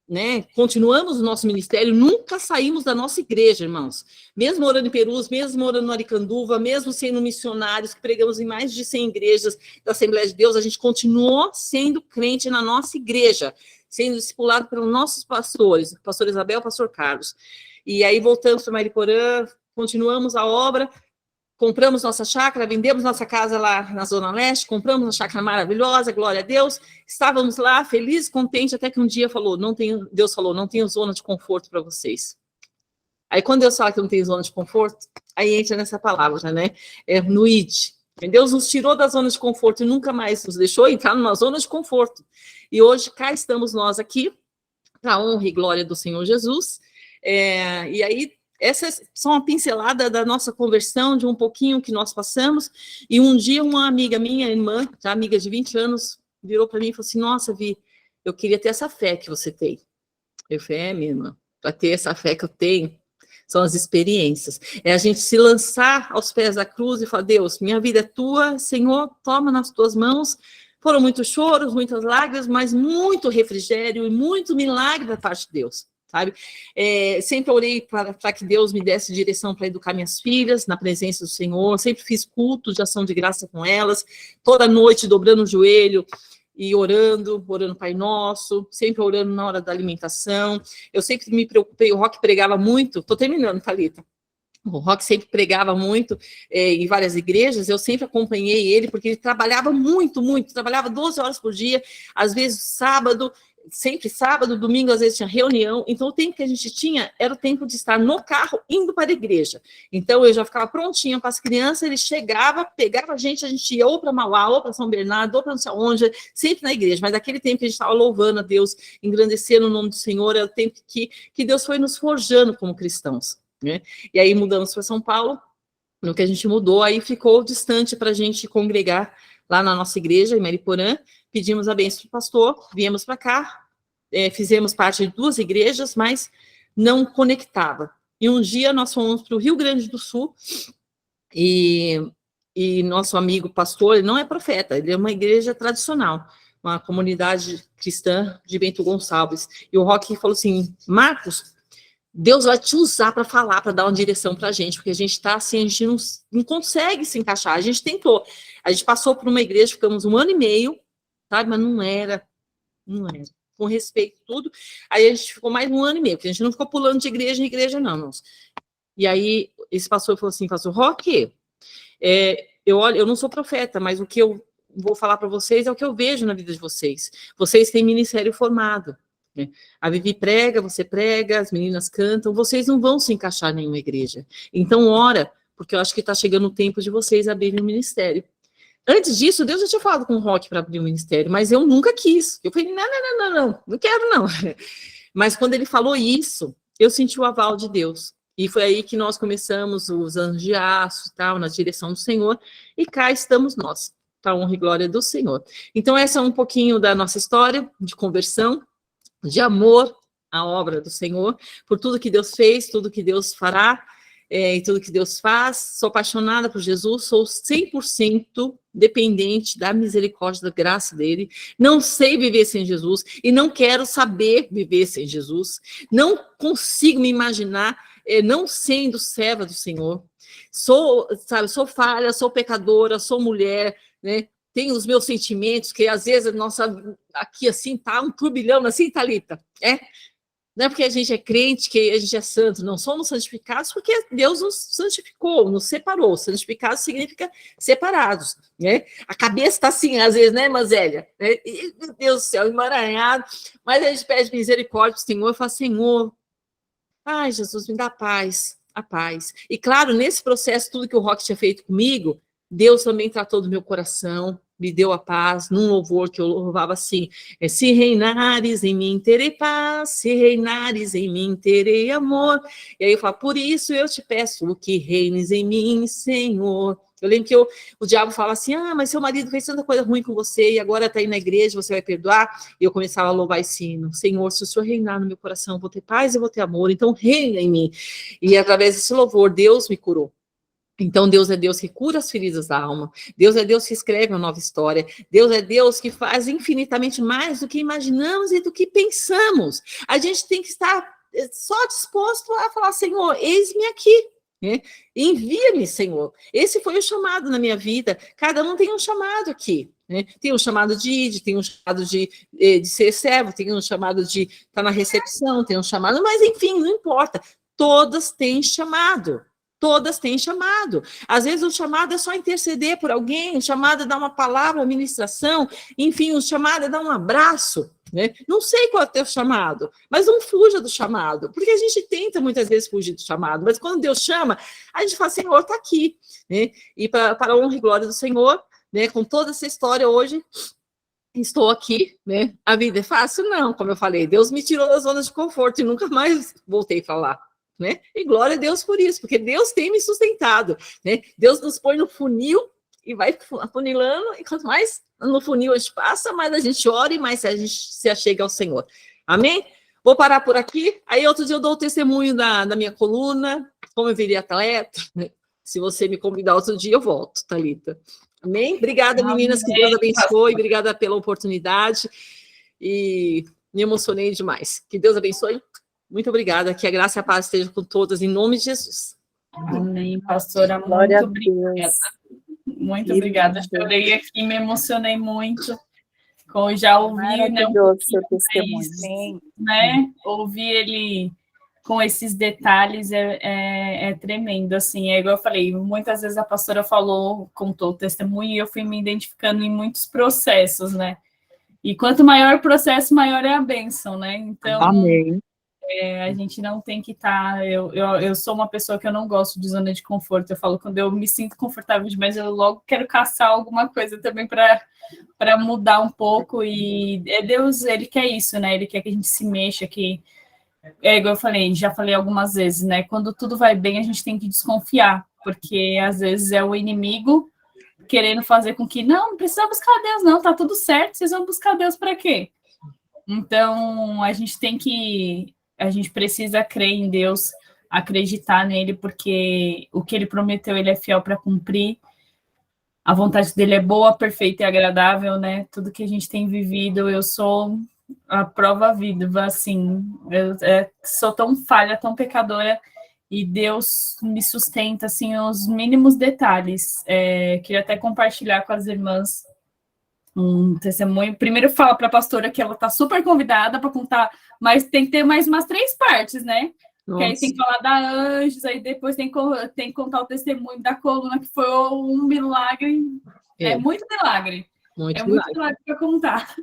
né, continuamos o nosso ministério, nunca saímos da nossa igreja, irmãos, mesmo morando em Perus, mesmo morando no Aricanduva, mesmo sendo missionários, que pregamos em mais de 100 igrejas da Assembleia de Deus, a gente continuou sendo crente na nossa igreja, sendo discipulado pelos nossos pastores, o pastor Isabel, o pastor Carlos, e aí voltamos para Mariporã, continuamos a obra, compramos nossa chácara, vendemos nossa casa lá na Zona Leste, compramos uma chácara maravilhosa, glória a Deus, estávamos lá felizes, contentes, até que um dia Deus falou, não tenho zona de conforto para vocês. Aí quando Deus fala que não tem zona de conforto, aí entra nessa palavra, né? No id. Deus nos tirou da zona de conforto e nunca mais nos deixou entrar numa zona de conforto. E hoje cá estamos nós aqui, para a honra e glória do Senhor Jesus. E aí, essa é só uma pincelada da nossa conversão, de um pouquinho que nós passamos, e um dia uma amiga minha, irmã, já amiga de 20 anos, virou para mim e falou assim, nossa, Vi, eu queria ter essa fé que você tem. Eu falei, minha irmã, para ter essa fé que eu tenho, são as experiências. É a gente se lançar aos pés da cruz e falar, Deus, minha vida é tua, Senhor, toma nas tuas mãos. Foram muitos choros, muitas lágrimas, mas muito refrigério e muito milagre da parte de Deus. Sabe? Sempre orei para que Deus me desse direção para educar minhas filhas na presença do Senhor, sempre fiz cultos de ação de graça com elas, toda noite dobrando o joelho e orando Pai Nosso, sempre orando na hora da alimentação. Eu sempre me preocupei, o Roque pregava muito, estou terminando, Thalita. O Roque sempre pregava muito em várias igrejas, eu sempre acompanhei ele, porque ele trabalhava muito, trabalhava 12 horas por dia, às vezes sábado, sempre sábado, domingo, às vezes tinha reunião, então o tempo que a gente tinha era o tempo de estar no carro indo para a igreja. Então eu já ficava prontinha para as crianças, ele chegava, pegava a gente ia ou para Mauá, ou para São Bernardo, ou para não sei onde, sempre na igreja, mas aquele tempo que a gente estava louvando a Deus, engrandecendo o nome do Senhor, era o tempo que Deus foi nos forjando como cristãos, né? E aí mudamos para São Paulo, no que a gente mudou, aí ficou distante para a gente congregar lá na nossa igreja, em Mariporã, pedimos a bênção do pastor, viemos para cá, fizemos parte de 2 igrejas, mas não conectava. E um dia nós fomos para o Rio Grande do Sul, e nosso amigo pastor, ele não é profeta, ele é uma igreja tradicional, uma comunidade cristã de Bento Gonçalves. E o Roque falou assim, Marcos, Deus vai te usar para falar, para dar uma direção para a gente, porque a gente está assim, a gente não consegue se encaixar. A gente tentou, a gente passou por uma igreja, ficamos 1 ano e meio, sabe, mas não era, com respeito tudo. Aí a gente ficou mais 1 ano e meio, porque a gente não ficou pulando de igreja em igreja, não, irmãos. E aí esse pastor falou assim, pastor Roque, eu não sou profeta, mas o que eu vou falar para vocês é o que eu vejo na vida de vocês. Vocês têm ministério formado. A Vivi prega, você prega, as meninas cantam, vocês não vão se encaixar em nenhuma igreja. Então, ora, porque eu acho que está chegando o tempo de vocês abrirem um ministério. Antes disso, Deus já tinha falado com o Roque para abrir um ministério, mas eu nunca quis. Eu falei, não quero não. Mas quando ele falou isso, eu senti o aval de Deus. E foi aí que nós começamos os anos de aço, tal, na direção do Senhor, e cá estamos nós, para a honra e glória do Senhor. Então, essa é um pouquinho da nossa história de conversão, de amor à obra do Senhor, por tudo que Deus fez, tudo que Deus fará, e tudo que Deus faz. Sou apaixonada por Jesus, sou 100% dependente da misericórdia, da graça dele. Não sei viver sem Jesus e não quero saber viver sem Jesus. Não consigo me imaginar não sendo serva do Senhor. Sou falha, sou pecadora, sou mulher, né? Tenho os meus sentimentos, que às vezes, nossa, aqui assim, tá um turbilhão, assim, Thalita, Não é porque a gente é crente que a gente é santo, não somos santificados porque Deus nos santificou, nos separou. Santificados significa separados, né? A cabeça está assim, às vezes, né, Mazélia? Meu Deus do céu, emaranhado. Mas a gente pede misericórdia do Senhor e fala, Senhor, ai, Jesus, me dá paz, a paz. E claro, nesse processo, tudo que o Roque tinha feito comigo, Deus também tratou do meu coração, me deu a paz, num louvor que eu louvava assim, se reinares em mim, terei paz, se reinares em mim, terei amor. E aí eu falo, por isso eu te peço que reines em mim, Senhor. Eu lembro que o diabo fala assim, mas seu marido fez tanta coisa ruim com você e agora está aí na igreja, você vai perdoar? E eu começava a louvar esse hino, Senhor, se o Senhor reinar no meu coração, eu vou ter paz e vou ter amor, então reina em mim. E através desse louvor, Deus me curou. Então, Deus é Deus que cura as feridas da alma. Deus é Deus que escreve uma nova história. Deus é Deus que faz infinitamente mais do que imaginamos e do que pensamos. A gente tem que estar só disposto a falar, Senhor, eis-me aqui. Né? Envia-me, Senhor. Esse foi o chamado na minha vida. Cada um tem um chamado aqui. Né? Tem um chamado de ir, tem um chamado de ser servo, tem um chamado de estar na recepção, tem um chamado, mas enfim, não importa. Todas têm chamado. Todas têm chamado. Às vezes o chamado é só interceder por alguém, o chamado é dar uma palavra, uma ministração, enfim, o chamado é dar um abraço, né? Não sei qual é o teu chamado, mas não fuja do chamado, porque a gente tenta muitas vezes fugir do chamado, mas quando Deus chama, a gente fala, Senhor, está aqui, né? E para a honra e glória do Senhor, né? Com toda essa história hoje, estou aqui, né? A vida é fácil? Não, como eu falei, Deus me tirou da zona de conforto e nunca mais voltei a falar. Né? E glória a Deus por isso, porque Deus tem me sustentado, né? Deus nos põe no funil e vai afunilando, e quanto mais no funil a gente passa, mais a gente ora e mais a gente se achega ao Senhor. Amém? Vou parar por aqui, aí outro dia eu dou o testemunho da minha coluna, como eu virei atleta, né? Se você me convidar outro dia, eu volto, Thalita. Amém? Obrigada, meninas, que Deus abençoe, obrigada pela oportunidade, e me emocionei demais. Que Deus abençoe. Muito obrigada, que a graça e a paz estejam com todas, em nome de Jesus. Amém, pastora, Glória muito obrigada. Muito obrigada, chorei aqui, me emocionei muito, já ouvi, né, seu testemunho. Né, ouvir ele com esses detalhes é tremendo, assim, igual eu falei, muitas vezes a pastora contou o testemunho, e eu fui me identificando em muitos processos, né, E quanto maior o processo, maior é a bênção, né? Então, Amém. a gente não tem que estar... Eu sou uma pessoa que eu não gosto de zona de conforto. Eu falo, quando eu me sinto confortável demais, eu logo quero caçar alguma coisa também para mudar um pouco. E Deus, ele quer isso, né? Ele quer que a gente se mexa, que... É igual eu falei, já falei algumas vezes, né? Quando tudo vai bem, a gente tem que desconfiar, porque às vezes é o inimigo querendo fazer com que, não precisa buscar Deus, não, tá tudo certo, vocês vão buscar Deus para quê? Então, a gente precisa crer em Deus, acreditar nele, porque o que ele prometeu, ele é fiel para cumprir. A vontade dele é boa, perfeita e agradável, né? Tudo que a gente tem vivido, eu sou a prova viva, assim, eu sou tão falha, tão pecadora, e Deus me sustenta, assim, os mínimos detalhes. Queria até compartilhar com as irmãs um testemunho. Primeiro fala para a pastora que ela está super convidada para contar, mas tem que ter mais umas 3 partes, né? Nossa. Que aí tem que falar da Anjos, aí depois tem que contar o testemunho da coluna, que foi um milagre. É muito milagre. Muito milagre para contar.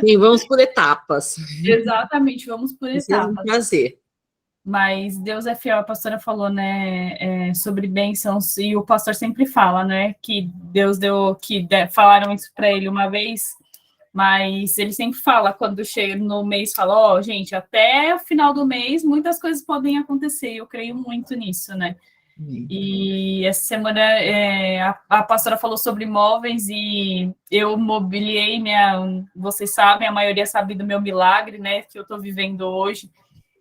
Sim, vamos por etapas. Exatamente, vamos por etapas. Um prazer. Mas Deus é fiel, a pastora falou, né, sobre bênçãos, e o pastor sempre fala, né, que Deus falaram isso para ele uma vez, mas ele sempre fala, quando chega no mês, fala, gente, até o final do mês, muitas coisas podem acontecer, eu creio muito nisso, né. E essa semana a pastora falou sobre imóveis e eu mobiliei vocês sabem, a maioria sabe do meu milagre, né, que eu estou vivendo hoje.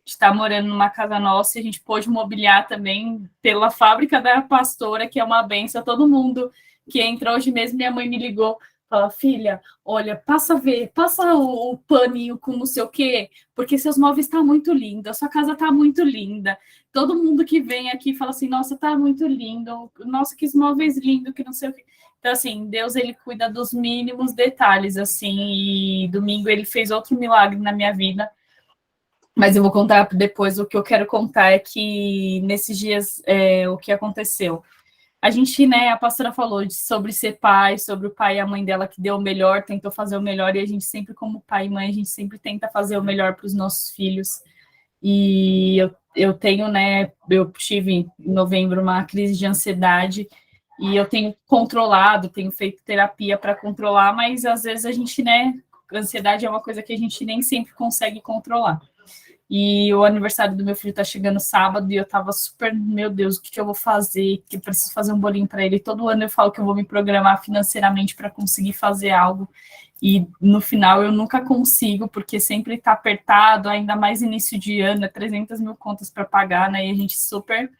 Está morando numa casa nossa e a gente pôde mobiliar também pela fábrica da pastora, que é uma benção. Todo mundo que entra hoje mesmo, minha mãe me ligou, fala, filha, olha, passa o paninho com não sei o quê, porque seus móveis estão muito lindos, a sua casa está muito linda. Todo mundo que vem aqui fala assim, nossa, está muito lindo, nossa, que móveis lindos, que não sei o quê. Então, assim, Deus, ele cuida dos mínimos detalhes, assim, e domingo ele fez outro milagre na minha vida. Mas eu vou contar depois. O que eu quero contar é que nesses dias o que aconteceu. A gente, né, a pastora falou sobre ser pai, sobre o pai e a mãe dela que deu o melhor, tentou fazer o melhor, e a gente sempre, como pai e mãe, a gente sempre tenta fazer o melhor para os nossos filhos. E eu tenho, né, eu tive em novembro uma crise de ansiedade, e eu tenho controlado, tenho feito terapia para controlar, mas às vezes a gente, né, ansiedade é uma coisa que a gente nem sempre consegue controlar. E o aniversário do meu filho tá chegando sábado e eu tava super, meu Deus, o que eu vou fazer? Que eu preciso fazer um bolinho para ele. Todo ano eu falo que eu vou me programar financeiramente para conseguir fazer algo. E no final eu nunca consigo, porque sempre tá apertado, ainda mais início de ano, 300 mil contas para pagar, né? E a gente super...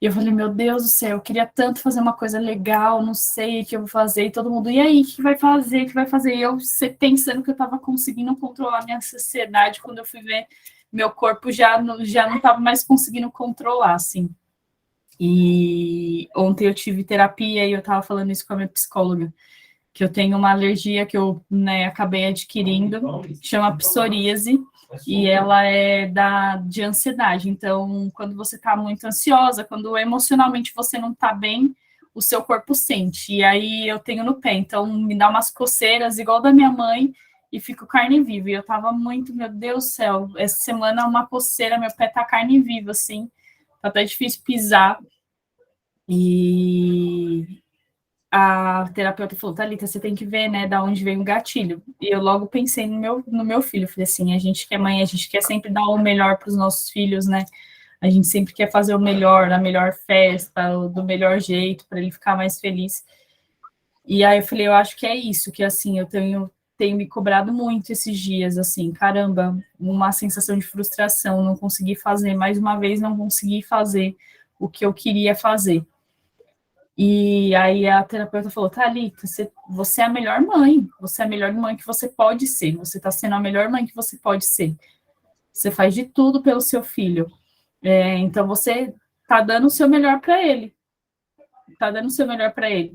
E eu falei, meu Deus do céu, eu queria tanto fazer uma coisa legal, não sei o que eu vou fazer. E todo mundo, e aí, o que vai fazer? O que vai fazer? E eu pensando que eu estava conseguindo controlar minha ansiedade, quando eu fui ver, meu corpo já não estava mais conseguindo controlar, assim. E ontem eu tive terapia e eu estava falando isso com a minha psicóloga, que eu tenho uma alergia que eu, né, acabei adquirindo, chama psoríase, e ela é de ansiedade. Então, quando você está muito ansiosa, quando emocionalmente você não está bem, o seu corpo sente. E aí eu tenho no pé, então me dá umas coceiras igual da minha mãe e fico carne viva. E eu tava muito, meu Deus do céu, essa semana uma coceira, meu pé tá carne viva, assim, tá até difícil pisar. E a terapeuta falou, Thalita, você tem que ver, né, da onde vem o gatilho. E eu logo pensei no meu filho, falei assim, a gente que é mãe, a gente quer sempre dar o melhor para os nossos filhos, né, a gente sempre quer fazer o melhor, a melhor festa, do melhor jeito, para ele ficar mais feliz. E aí eu falei, eu acho que é isso, que assim, eu tenho me cobrado muito esses dias, assim, caramba, uma sensação de frustração, não consegui fazer, mais uma vez não consegui fazer o que eu queria fazer. E aí a terapeuta falou, Thalita, você é a melhor mãe, você é a melhor mãe que você pode ser, você está sendo a melhor mãe que você pode ser. Você faz de tudo pelo seu filho. Então você está dando o seu melhor para ele. Está dando o seu melhor para ele.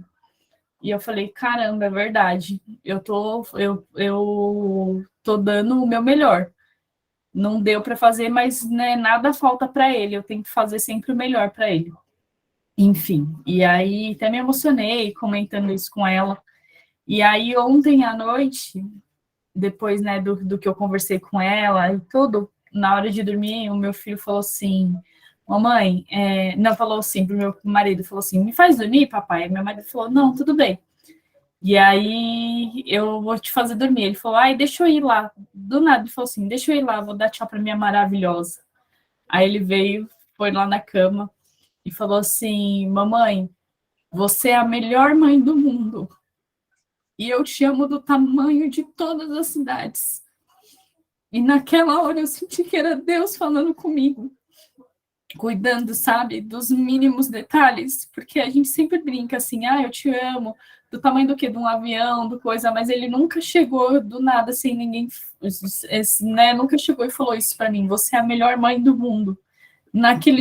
E eu falei, caramba, é verdade. Eu tô dando o meu melhor. Não deu para fazer, mas né, nada falta para ele. Eu tenho que fazer sempre o melhor para ele. Enfim, e aí até me emocionei comentando isso com ela. E aí ontem à noite depois, né, do que eu conversei com ela e tudo, na hora de dormir, o meu filho falou assim, mamãe, não, falou assim pro meu marido, falou assim, me faz dormir, papai? E meu marido falou, não, tudo bem. E aí, eu vou te fazer dormir. Ele falou, ai, deixa eu ir lá. Do nada, ele falou assim, deixa eu ir lá, vou dar tchau pra minha maravilhosa. Aí ele veio, foi lá na cama e falou assim, mamãe, você é a melhor mãe do mundo. E eu te amo do tamanho de todas as cidades. E naquela hora eu senti que era Deus falando comigo, cuidando, sabe, dos mínimos detalhes, porque a gente sempre brinca assim, eu te amo, do tamanho do quê? De um avião, do coisa, mas ele nunca chegou do nada, assim, ninguém, né, nunca chegou e falou isso para mim, você é a melhor mãe do mundo.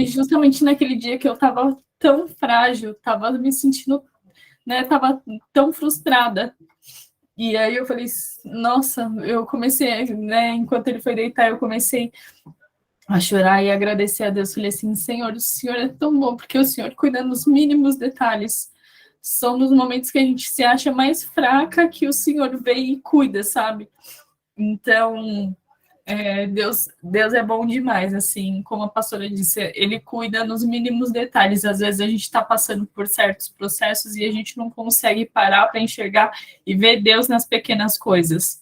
Justamente naquele dia que eu tava tão frágil, tava me sentindo, né, tava tão frustrada. E aí eu falei, nossa, eu comecei, né, enquanto ele foi deitar, eu comecei a chorar e agradecer a Deus. Falei assim, Senhor, o Senhor é tão bom, porque o Senhor cuida dos mínimos detalhes. São nos momentos que a gente se acha mais fraca que o Senhor vem e cuida, sabe? Então, Deus é bom demais, assim, como a pastora disse, ele cuida nos mínimos detalhes. Às vezes a gente está passando por certos processos e a gente não consegue parar para enxergar e ver Deus nas pequenas coisas.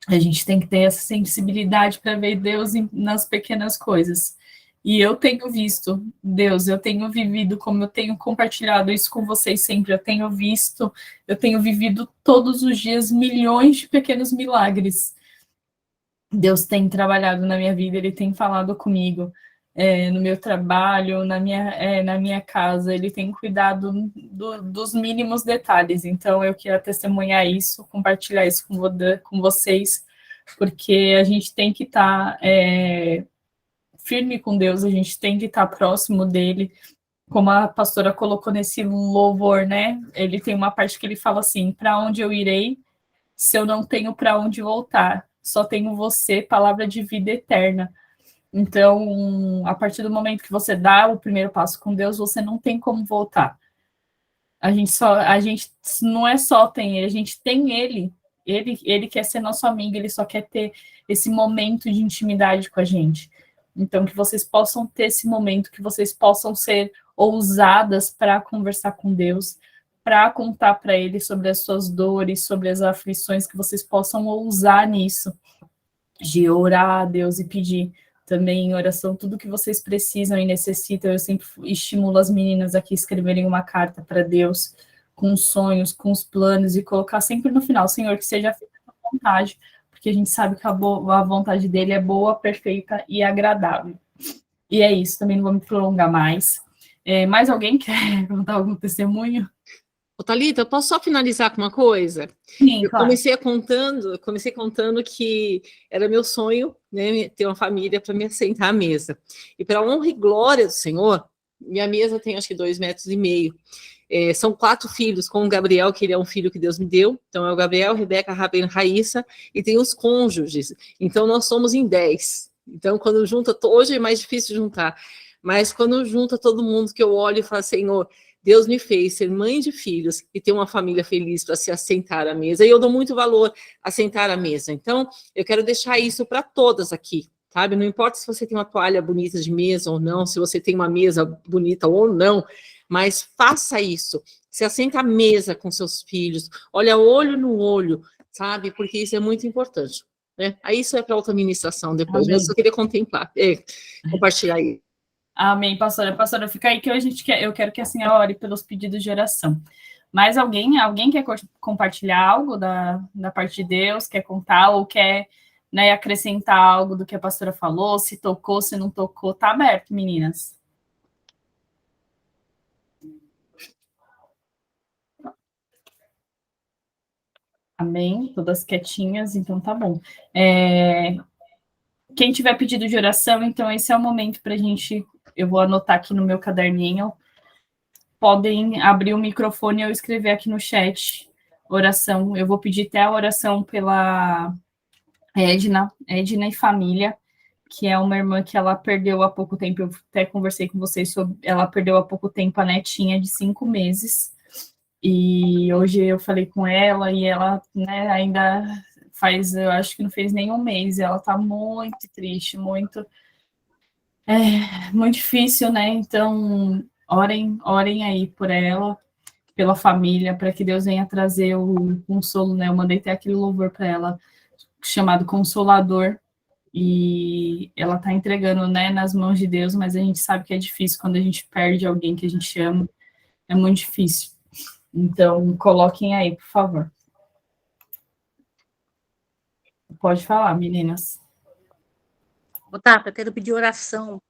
A gente tem que ter essa sensibilidade para ver Deus nas pequenas coisas. E eu tenho visto Deus, eu tenho vivido, como eu tenho compartilhado isso com vocês sempre, eu tenho vivido todos os dias milhões de pequenos milagres. Deus tem trabalhado na minha vida, Ele tem falado comigo, no meu trabalho, na minha casa, Ele tem cuidado dos mínimos detalhes. Então, eu queria testemunhar isso, compartilhar isso com vocês, porque a gente tem que estar firme com Deus, a gente tem que estar próximo dEle, como a pastora colocou nesse louvor, né? Ele tem uma parte que ele fala assim, para onde eu irei, se eu não tenho para onde voltar? Só tenho você, palavra de vida eterna. Então, a partir do momento que você dá o primeiro passo com Deus, você não tem como voltar. A gente não é só tem ele, a gente tem ele. Ele quer ser nosso amigo, ele só quer ter esse momento de intimidade com a gente. Então, que vocês possam ter esse momento, que vocês possam ser ousadas para conversar com Deus, para contar para Ele sobre as suas dores, sobre as aflições, que vocês possam ousar nisso, de orar a Deus e pedir também em oração tudo que vocês precisam e necessitam. Eu sempre estimulo as meninas aqui a escreverem uma carta para Deus, com os sonhos, com os planos, e colocar sempre no final, Senhor, que seja feita a tua vontade, porque a gente sabe que a vontade dele é boa, perfeita e agradável. E é isso, também não vou me prolongar mais. Mais alguém quer contar algum testemunho? Ô, Thalita, eu posso só finalizar com uma coisa? Sim, eu claro. comecei contando que era meu sonho, né, ter uma família para me assentar à mesa. E para honra e glória do Senhor, minha mesa tem acho que 2,5 metros. São 4 filhos, com o Gabriel, que ele é um filho que Deus me deu. Então é o Gabriel, Rebeca, Rabena, Raíssa, e tem os cônjuges. Então nós somos em 10. Então quando junta, hoje é mais difícil juntar, mas quando junta todo mundo, que eu olho e falo, Senhor, Deus me fez ser mãe de filhos e ter uma família feliz para se assentar à mesa. E eu dou muito valor a sentar à mesa. Então, eu quero deixar isso para todas aqui, sabe? Não importa se você tem uma toalha bonita de mesa ou não, se você tem uma mesa bonita ou não, mas faça isso. Se assenta à mesa com seus filhos, olha olho no olho, sabe? Porque isso é muito importante, né? Aí isso é para outra ministração depois, mas eu só queria compartilhar isso. Amém, pastora. Pastora, fica aí que eu quero que a senhora ore pelos pedidos de oração. Mas alguém quer compartilhar algo da parte de Deus, quer contar ou quer, né, acrescentar algo do que a pastora falou, se tocou, se não tocou? Tá aberto, meninas. Amém? Todas quietinhas, então tá bom. Quem tiver pedido de oração, então esse é o momento para a gente. Eu vou anotar aqui no meu caderninho. Podem abrir o microfone ou escrever aqui no chat oração. Eu vou pedir até a oração pela Edna e família, que é uma irmã que ela perdeu há pouco tempo. Eu até conversei com vocês sobre. Ela perdeu há pouco tempo a netinha de 5 meses. E hoje eu falei com ela e ela, né, ainda eu acho que não fez nem um mês, e ela tá muito triste, muito difícil, né? Então, orem aí por ela, pela família, para que Deus venha trazer o consolo, né? Eu mandei até aquele louvor para ela, chamado Consolador, e ela tá entregando, né, nas mãos de Deus, mas a gente sabe que é difícil quando a gente perde alguém que a gente ama, é muito difícil. Então, coloquem aí, por favor. Pode falar, meninas. Otávio, eu quero pedir oração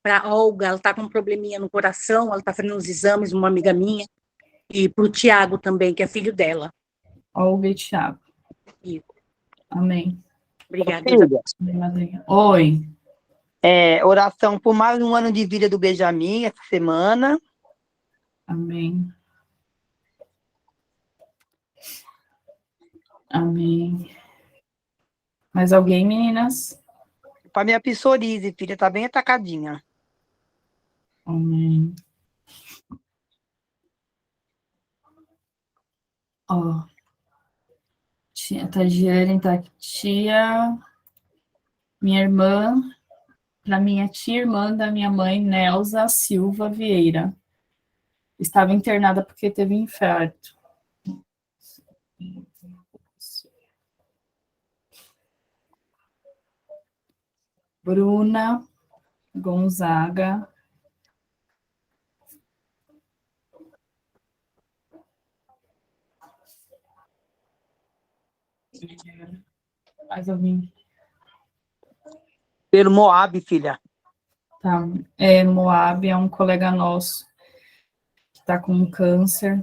para a Olga, ela está com um probleminha no coração, ela está fazendo uns exames, uma amiga minha, e para o Tiago também, que é filho dela. Olga e Thiago. Isso. Amém. Obrigada. Amém, madrinha. Oi. Oração por mais um ano de vida do Benjamin essa semana. Amém. Amém. Mais alguém, meninas? Para minha psoríase, filha, tá bem atacadinha. Amém. Ó. Tia Tadiane tá aqui. Tia, minha irmã, para minha tia irmã da minha mãe, Nelza Silva Vieira. Estava internada porque teve infarto. Bruna Gonzaga. Mais alguém? Pelo Moab, filha. Tá. Moab é um colega nosso que está com câncer.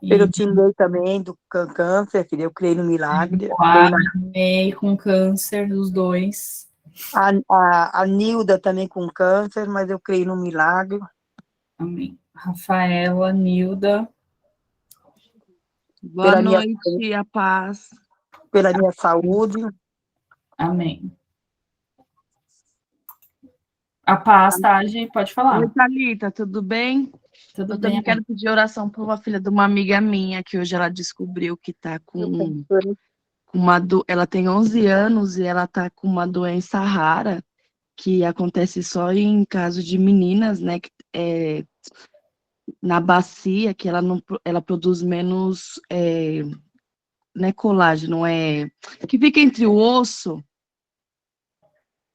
Pelo Timley também, do câncer, filha. Eu creio no milagre. Moab, Ney com câncer, os dois. A Nilda também com câncer, mas eu creio no milagre. Amém. Rafaela, Nilda. Boa noite, a paz. Pela minha saúde. Amém. A paz, tá, Gi? Pode falar. Oi, Thalita, tudo bem? Tudo Eu bem? também quero pedir oração por uma filha de uma amiga minha, que hoje ela descobriu que está com ela tem 11 anos e ela está com uma doença rara, que acontece só em caso de meninas, né? Na bacia, que ela produz menos não é colágeno, que fica entre o osso.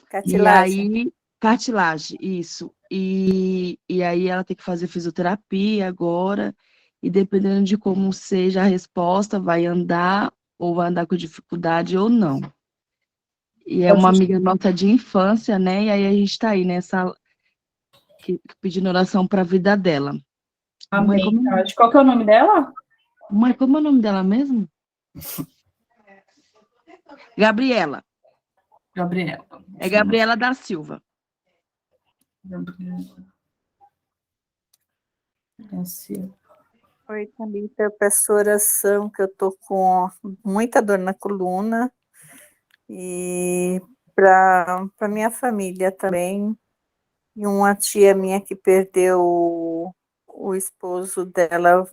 Cartilagem. E aí, cartilagem, isso. E aí ela tem que fazer fisioterapia agora, e dependendo de como seja a resposta, vai andar, ou vai andar com dificuldade ou não. E é uma amiga nossa de infância, né? E aí a gente está aí pedindo oração para a vida dela. Amém. Qual que é o nome dela? Mãe, como é o nome dela mesmo? Gabriela. Gabriela. É Gabriela da Silva. Oi, Thalita, eu peço oração, que eu tô com muita dor na coluna, e para minha família também, e uma tia minha que perdeu o esposo dela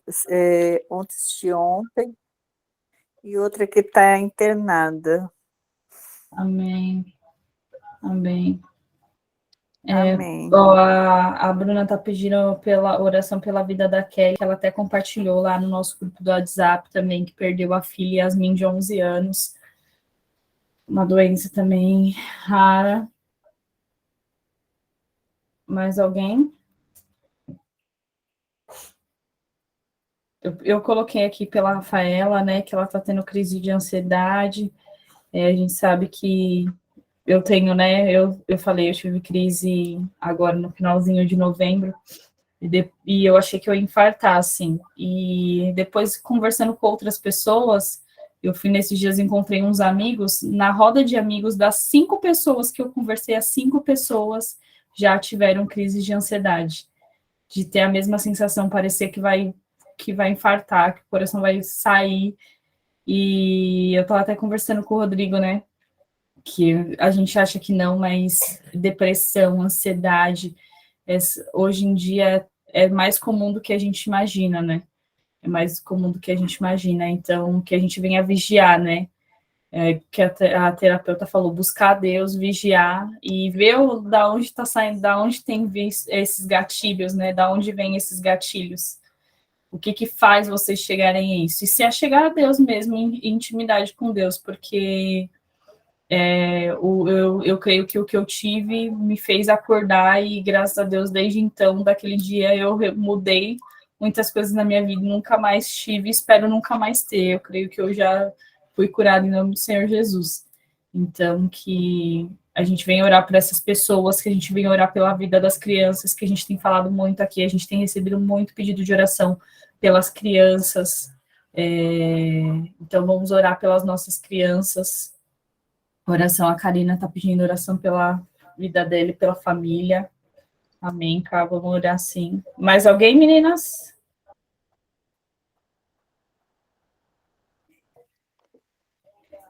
ontem, e outra que está internada. Amém. Amém. Amém. A Bruna está pedindo pela oração pela vida da Kelly, que ela até compartilhou lá no nosso grupo do WhatsApp também, que perdeu a filha Yasmin, de 11 anos. Uma doença também rara. Mais alguém? Eu coloquei aqui pela Rafaela, né, que ela está tendo crise de ansiedade. A gente sabe que eu tenho, né, eu falei, eu tive crise agora no finalzinho de novembro, e eu achei que eu ia infartar, assim. E depois, conversando com outras pessoas, eu fui nesses dias, encontrei uns amigos, na roda de amigos, das 5 pessoas que eu conversei, as 5 pessoas já tiveram crise de ansiedade, de ter a mesma sensação, parecer que vai infartar, que o coração vai sair. E eu estava até conversando com o Rodrigo, né, que a gente acha que não, mas depressão, ansiedade, hoje em dia é mais comum do que a gente imagina, né? É mais comum do que a gente imagina, então que a gente venha vigiar, né? que a terapeuta falou, buscar Deus, vigiar e ver da onde está saindo, da onde tem visto esses gatilhos, né? Da onde vem esses gatilhos. O que faz vocês chegarem a isso? E se é chegar a Deus mesmo, em intimidade com Deus, porque eu creio que o que eu tive me fez acordar e, graças a Deus, desde então, daquele dia, eu mudei muitas coisas na minha vida, nunca mais tive, espero nunca mais ter. Eu creio que eu já fui curada em nome do Senhor Jesus. Então, que a gente vem orar por essas pessoas, que a gente vem orar pela vida das crianças, que a gente tem falado muito aqui, a gente tem recebido muito pedido de oração pelas crianças. Então, vamos orar pelas nossas crianças. Oração, a Karina está pedindo oração pela vida dele, pela família. Amém, cara, vamos orar sim. Mais alguém, meninas?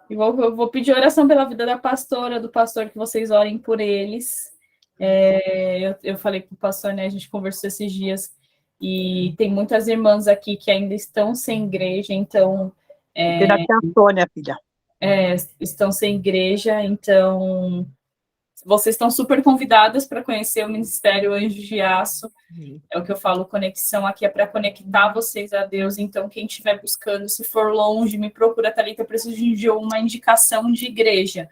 Eu vou pedir oração pela vida da pastora, do pastor, que vocês orem por eles. Eu falei com o pastor, né, a gente conversou esses dias, e tem muitas irmãs aqui que ainda estão sem igreja, então... Tem até a Sônia, filha. Estão sem igreja, então... Vocês estão super convidadas para conhecer o Ministério Anjos de Aço. É o que eu falo, conexão aqui é para conectar vocês a Deus. Então, quem estiver buscando, se for longe, me procura, Thalita, eu preciso de uma indicação de igreja.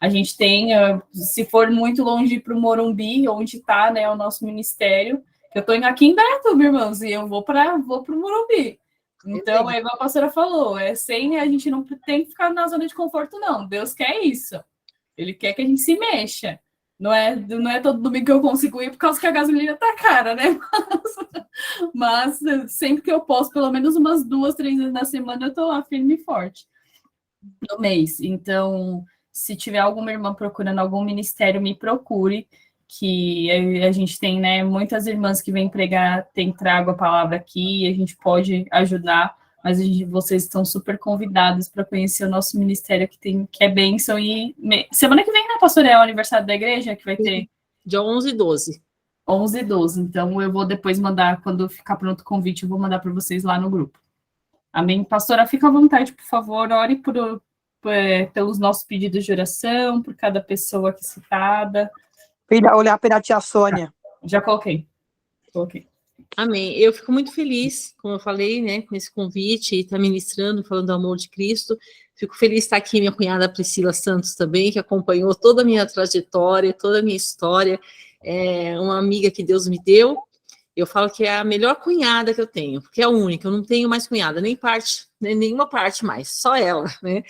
A gente tem, se for muito longe para o Morumbi, onde está, né, o nosso ministério, eu estou aqui em Dayatuba, irmãos, e eu vou para o Morumbi. Então, é igual a pastora falou, a gente não tem que ficar na zona de conforto, não. Deus quer isso. Ele quer que a gente se mexa. Não é todo domingo que eu consigo ir por causa que a gasolina tá cara, né? Mas sempre que eu posso, pelo menos umas 2, 3 vezes na semana, eu tô lá firme e forte no mês. Então, se tiver alguma irmã procurando algum ministério, me procure, que a gente tem, né, muitas irmãs que vêm pregar, trago a palavra aqui, e a gente pode ajudar. Mas vocês estão super convidados para conhecer o nosso ministério que é bênção. E semana que vem, né, pastor, é o aniversário da igreja que vai ter? Dia 11 e 12. 11 e 12. Então, eu vou depois mandar, quando ficar pronto o convite, eu vou mandar para vocês lá no grupo. Amém? Pastora, fica à vontade, por favor, ore pelos nossos pedidos de oração, por cada pessoa aqui citada. Filha, olhar pela tia Sônia. Já coloquei. Amém. Eu fico muito feliz, como eu falei, né, com esse convite, e estar ministrando, falando do amor de Cristo. Fico feliz de estar aqui, minha cunhada Priscila Santos também, que acompanhou toda a minha trajetória, toda a minha história. É uma amiga que Deus me deu. Eu falo que é a melhor cunhada que eu tenho, porque é a única. Eu não tenho mais cunhada, nenhuma parte mais, só ela, né?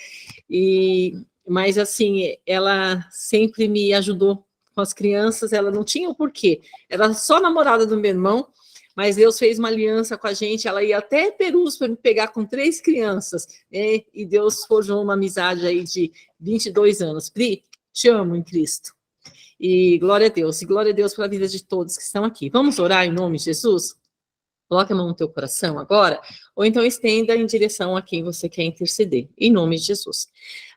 Mas, assim, ela sempre me ajudou com as crianças, ela não tinha o porquê. Era só namorada do meu irmão, mas Deus fez uma aliança com a gente, ela ia até Perus para me pegar com 3 crianças, né? E Deus forjou uma amizade aí de 22 anos. Pri, te amo em Cristo. E glória a Deus pela vida de todos que estão aqui. Vamos orar em nome de Jesus? Coloque a mão no teu coração agora, ou então estenda em direção a quem você quer interceder, em nome de Jesus.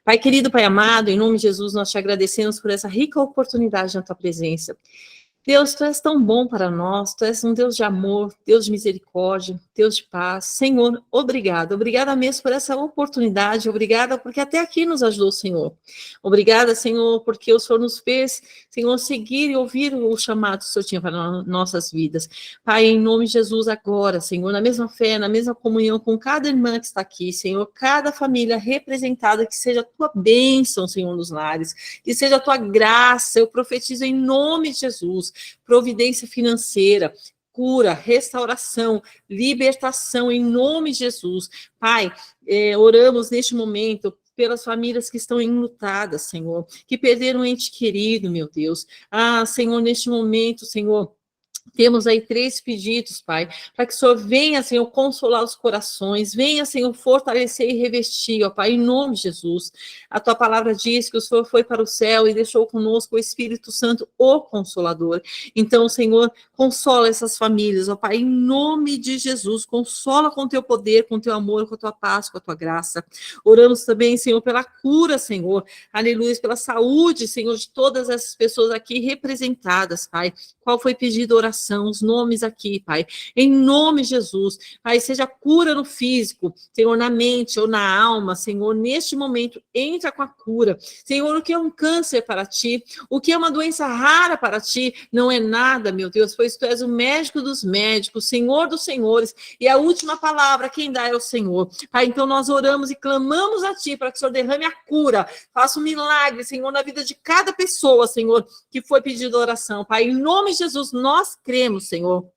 Pai querido, Pai amado, em nome de Jesus, nós te agradecemos por essa rica oportunidade na tua presença. Deus, tu és tão bom para nós, tu és um Deus de amor, Deus de misericórdia, Deus de paz. Senhor, obrigada mesmo por essa oportunidade, obrigada porque até aqui nos ajudou, Senhor. Obrigada, Senhor, porque o Senhor nos fez, Senhor, seguir e ouvir o chamado que o Senhor tinha para nossas vidas. Pai, em nome de Jesus agora, Senhor, na mesma fé, na mesma comunhão com cada irmã que está aqui, Senhor, cada família representada, que seja a tua bênção, Senhor, nos lares, que seja a tua graça, eu profetizo em nome de Jesus, providência financeira, cura, restauração, libertação, em nome de Jesus. Pai, oramos neste momento pelas famílias que estão enlutadas, Senhor, que perderam um ente querido, meu Deus. Senhor, neste momento, Senhor, temos aí 3 pedidos, Pai, para que o Senhor venha, Senhor, consolar os corações, venha, Senhor, fortalecer e revestir, ó Pai, em nome de Jesus. A tua palavra diz que o Senhor foi para o céu e deixou conosco o Espírito Santo, o Consolador. Então, Senhor, consola essas famílias, ó Pai, em nome de Jesus, consola com o teu poder, com o teu amor, com a tua paz, com a tua graça. Oramos também, Senhor, pela cura, Senhor, aleluia, pela saúde, Senhor, de todas essas pessoas aqui representadas, Pai. Qual foi pedido oração? oração, os nomes aqui, Pai, em nome de Jesus, Pai, seja cura no físico, Senhor, na mente ou na alma, Senhor, neste momento, entra com a cura, Senhor, o que é um câncer para Ti, o que é uma doença rara para Ti, não é nada, meu Deus, pois Tu és o médico dos médicos, Senhor dos senhores, e a última palavra quem dá é o Senhor, Pai, então nós oramos e clamamos a Ti para que o Senhor derrame a cura, faça um milagre, Senhor, na vida de cada pessoa, Senhor, que foi pedido oração, Pai, em nome de Jesus, nós cremos, Senhor.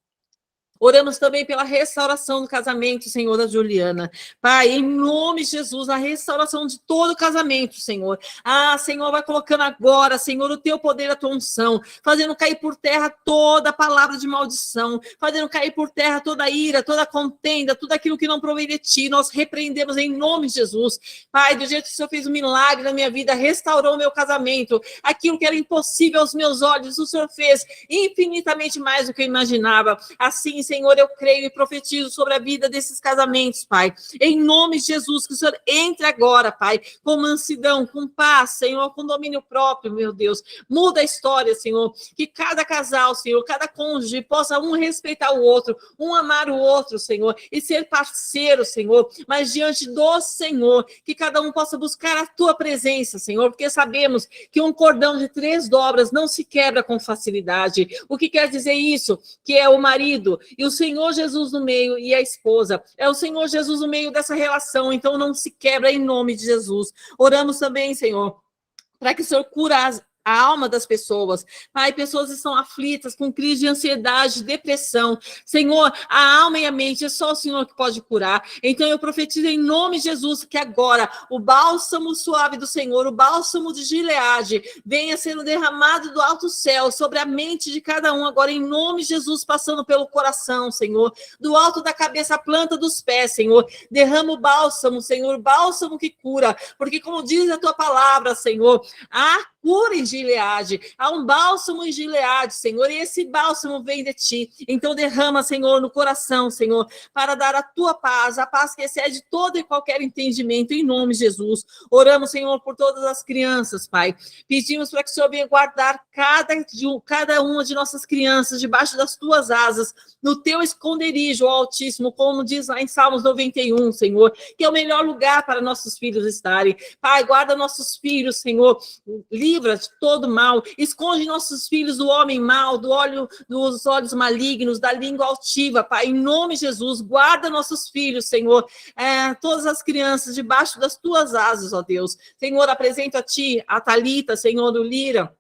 Oramos também pela restauração do casamento, Senhor, da Juliana. Pai, em nome de Jesus, a restauração de todo o casamento, Senhor. Ah, Senhor, vai colocando agora, Senhor, o teu poder, a tua unção, fazendo cair por terra toda palavra de maldição, fazendo cair por terra toda ira, toda contenda, tudo aquilo que não provém de ti. Nós repreendemos em nome de Jesus. Pai, do jeito que o Senhor fez um milagre na minha vida, restaurou o meu casamento, aquilo que era impossível aos meus olhos, o Senhor fez infinitamente mais do que eu imaginava. Assim, Senhor, eu creio e profetizo sobre a vida desses casamentos, Pai. Em nome de Jesus, que o Senhor entre agora, Pai, com mansidão, com paz, Senhor, com domínio próprio, meu Deus. Muda a história, Senhor. Que cada casal, Senhor, cada cônjuge possa um respeitar o outro, um amar o outro, Senhor, e ser parceiro, Senhor. Mas diante do Senhor, que cada um possa buscar a tua presença, Senhor, porque sabemos que um cordão de 3 dobras não se quebra com facilidade. O que quer dizer isso? Que é o marido e o Senhor Jesus no meio e a esposa. É o Senhor Jesus no meio dessa relação, então não se quebra em nome de Jesus. Oramos também, Senhor, para que o Senhor cura a alma das pessoas. Pai, pessoas estão aflitas com crise de ansiedade, depressão. Senhor, a alma e a mente é só o Senhor que pode curar. Então eu profetizo em nome de Jesus que agora o bálsamo suave do Senhor, o bálsamo de Gileade, venha sendo derramado do alto céu sobre a mente de cada um agora em nome de Jesus, passando pelo coração, Senhor, do alto da cabeça à planta dos pés, Senhor. Derrama o bálsamo, Senhor, bálsamo que cura, porque como diz a tua palavra, Senhor, há cura em Gileade, há um bálsamo em Gileade, Senhor, e esse bálsamo vem de ti. Então derrama, Senhor, no coração, Senhor, para dar a tua paz, a paz que excede todo e qualquer entendimento, em nome de Jesus. Senhor, por todas as crianças, Pai. Pedimos para que o Senhor venha guardar cada uma de nossas crianças debaixo das tuas asas, no teu esconderijo, ó Altíssimo, como diz lá em Salmos 91, Senhor, que é o melhor lugar para nossos filhos estarem. Pai, guarda nossos filhos, Senhor, livra de todo mal, esconde nossos filhos do homem mau, dos olhos malignos, da língua altiva, Pai, em nome de Jesus, guarda nossos filhos, Senhor, todas as crianças debaixo das tuas asas, ó Deus. Senhor, apresento a ti, a Thalita, Senhor, o Lira,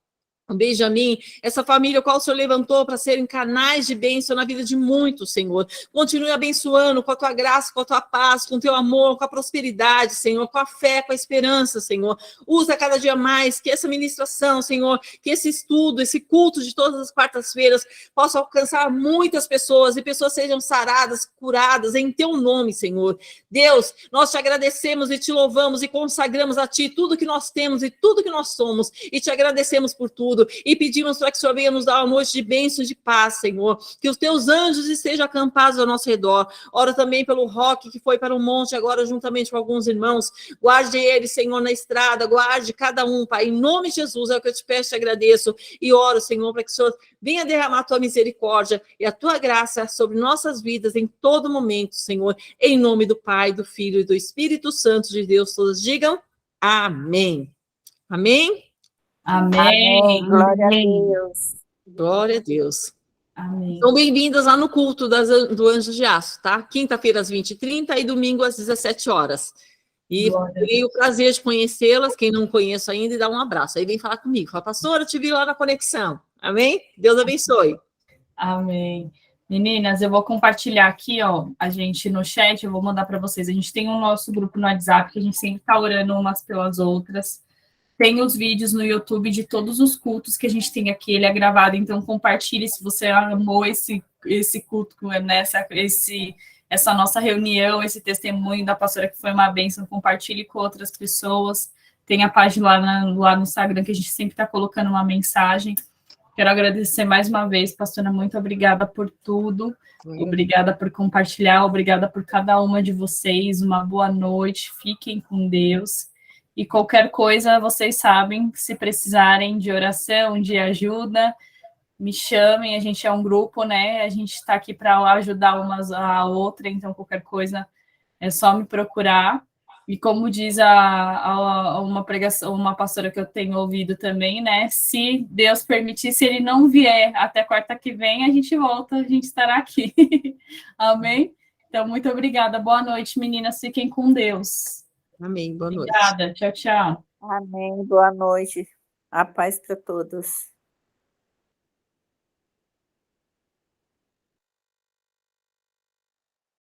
o Benjamin, essa família, qual o Senhor levantou para serem canais de bênção na vida de muitos, Senhor. Continue abençoando com a tua graça, com a tua paz, com o teu amor, com a prosperidade, Senhor, com a fé, com a esperança, Senhor. Usa cada dia mais que essa ministração, Senhor, que esse estudo, esse culto de todas as quartas-feiras possa alcançar muitas pessoas e pessoas sejam saradas, curadas em teu nome, Senhor. Deus, nós te agradecemos e te louvamos e consagramos a ti tudo que nós temos e tudo que nós somos e te agradecemos por tudo. E pedimos para que o Senhor venha nos dar uma noite de bênção e de paz, Senhor. Que os teus anjos estejam acampados ao nosso redor. Oro também pelo Roque, que foi para o monte agora juntamente com alguns irmãos. Guarde ele, Senhor, na estrada. Guarde cada um, Pai. Em nome de Jesus é o que eu te peço e te agradeço. E oro, Senhor, para que o Senhor venha derramar a tua misericórdia e a tua graça sobre nossas vidas em todo momento, Senhor. Em nome do Pai, do Filho e do Espírito Santo de Deus. Todos digam amém. Amém? Amém. Glória a Deus. Glória a Deus. Amém. Então, bem-vindas lá no culto do Anjo de Aço, tá? Quinta-feira às 20h30 e domingo às 17 horas. E tenho o prazer de conhecê-las, quem não conheço ainda, e dar um abraço. Aí vem falar comigo. Fala, pastora, eu te vi lá na conexão. Amém? Deus abençoe. Amém. Meninas, eu vou compartilhar aqui, ó, a gente no chat, eu vou mandar para vocês. A gente tem o nosso grupo no WhatsApp, que a gente sempre está orando umas pelas outras. Tem os vídeos no YouTube de todos os cultos que a gente tem aqui, ele é gravado, então compartilhe se você amou esse culto, essa nossa reunião, esse testemunho da pastora que foi uma bênção, compartilhe com outras pessoas. Tem a página lá no Instagram que a gente sempre está colocando uma mensagem. Quero agradecer mais uma vez, pastora, muito obrigada por tudo, obrigada por compartilhar, obrigada por cada uma de vocês, uma boa noite, fiquem com Deus. E qualquer coisa, vocês sabem, se precisarem de oração, de ajuda, me chamem, a gente é um grupo, né? A gente está aqui para ajudar umas a outra, então qualquer coisa é só me procurar. E como diz uma pregação, uma pastora que eu tenho ouvido também, né? Se Deus permitir, se ele não vier até quarta que vem, a gente volta, a gente estará aqui. Amém? Então, muito obrigada. Boa noite, meninas. Fiquem com Deus. Amém. Boa noite. Obrigada. Tchau, tchau. Amém. Boa noite. A paz para todos.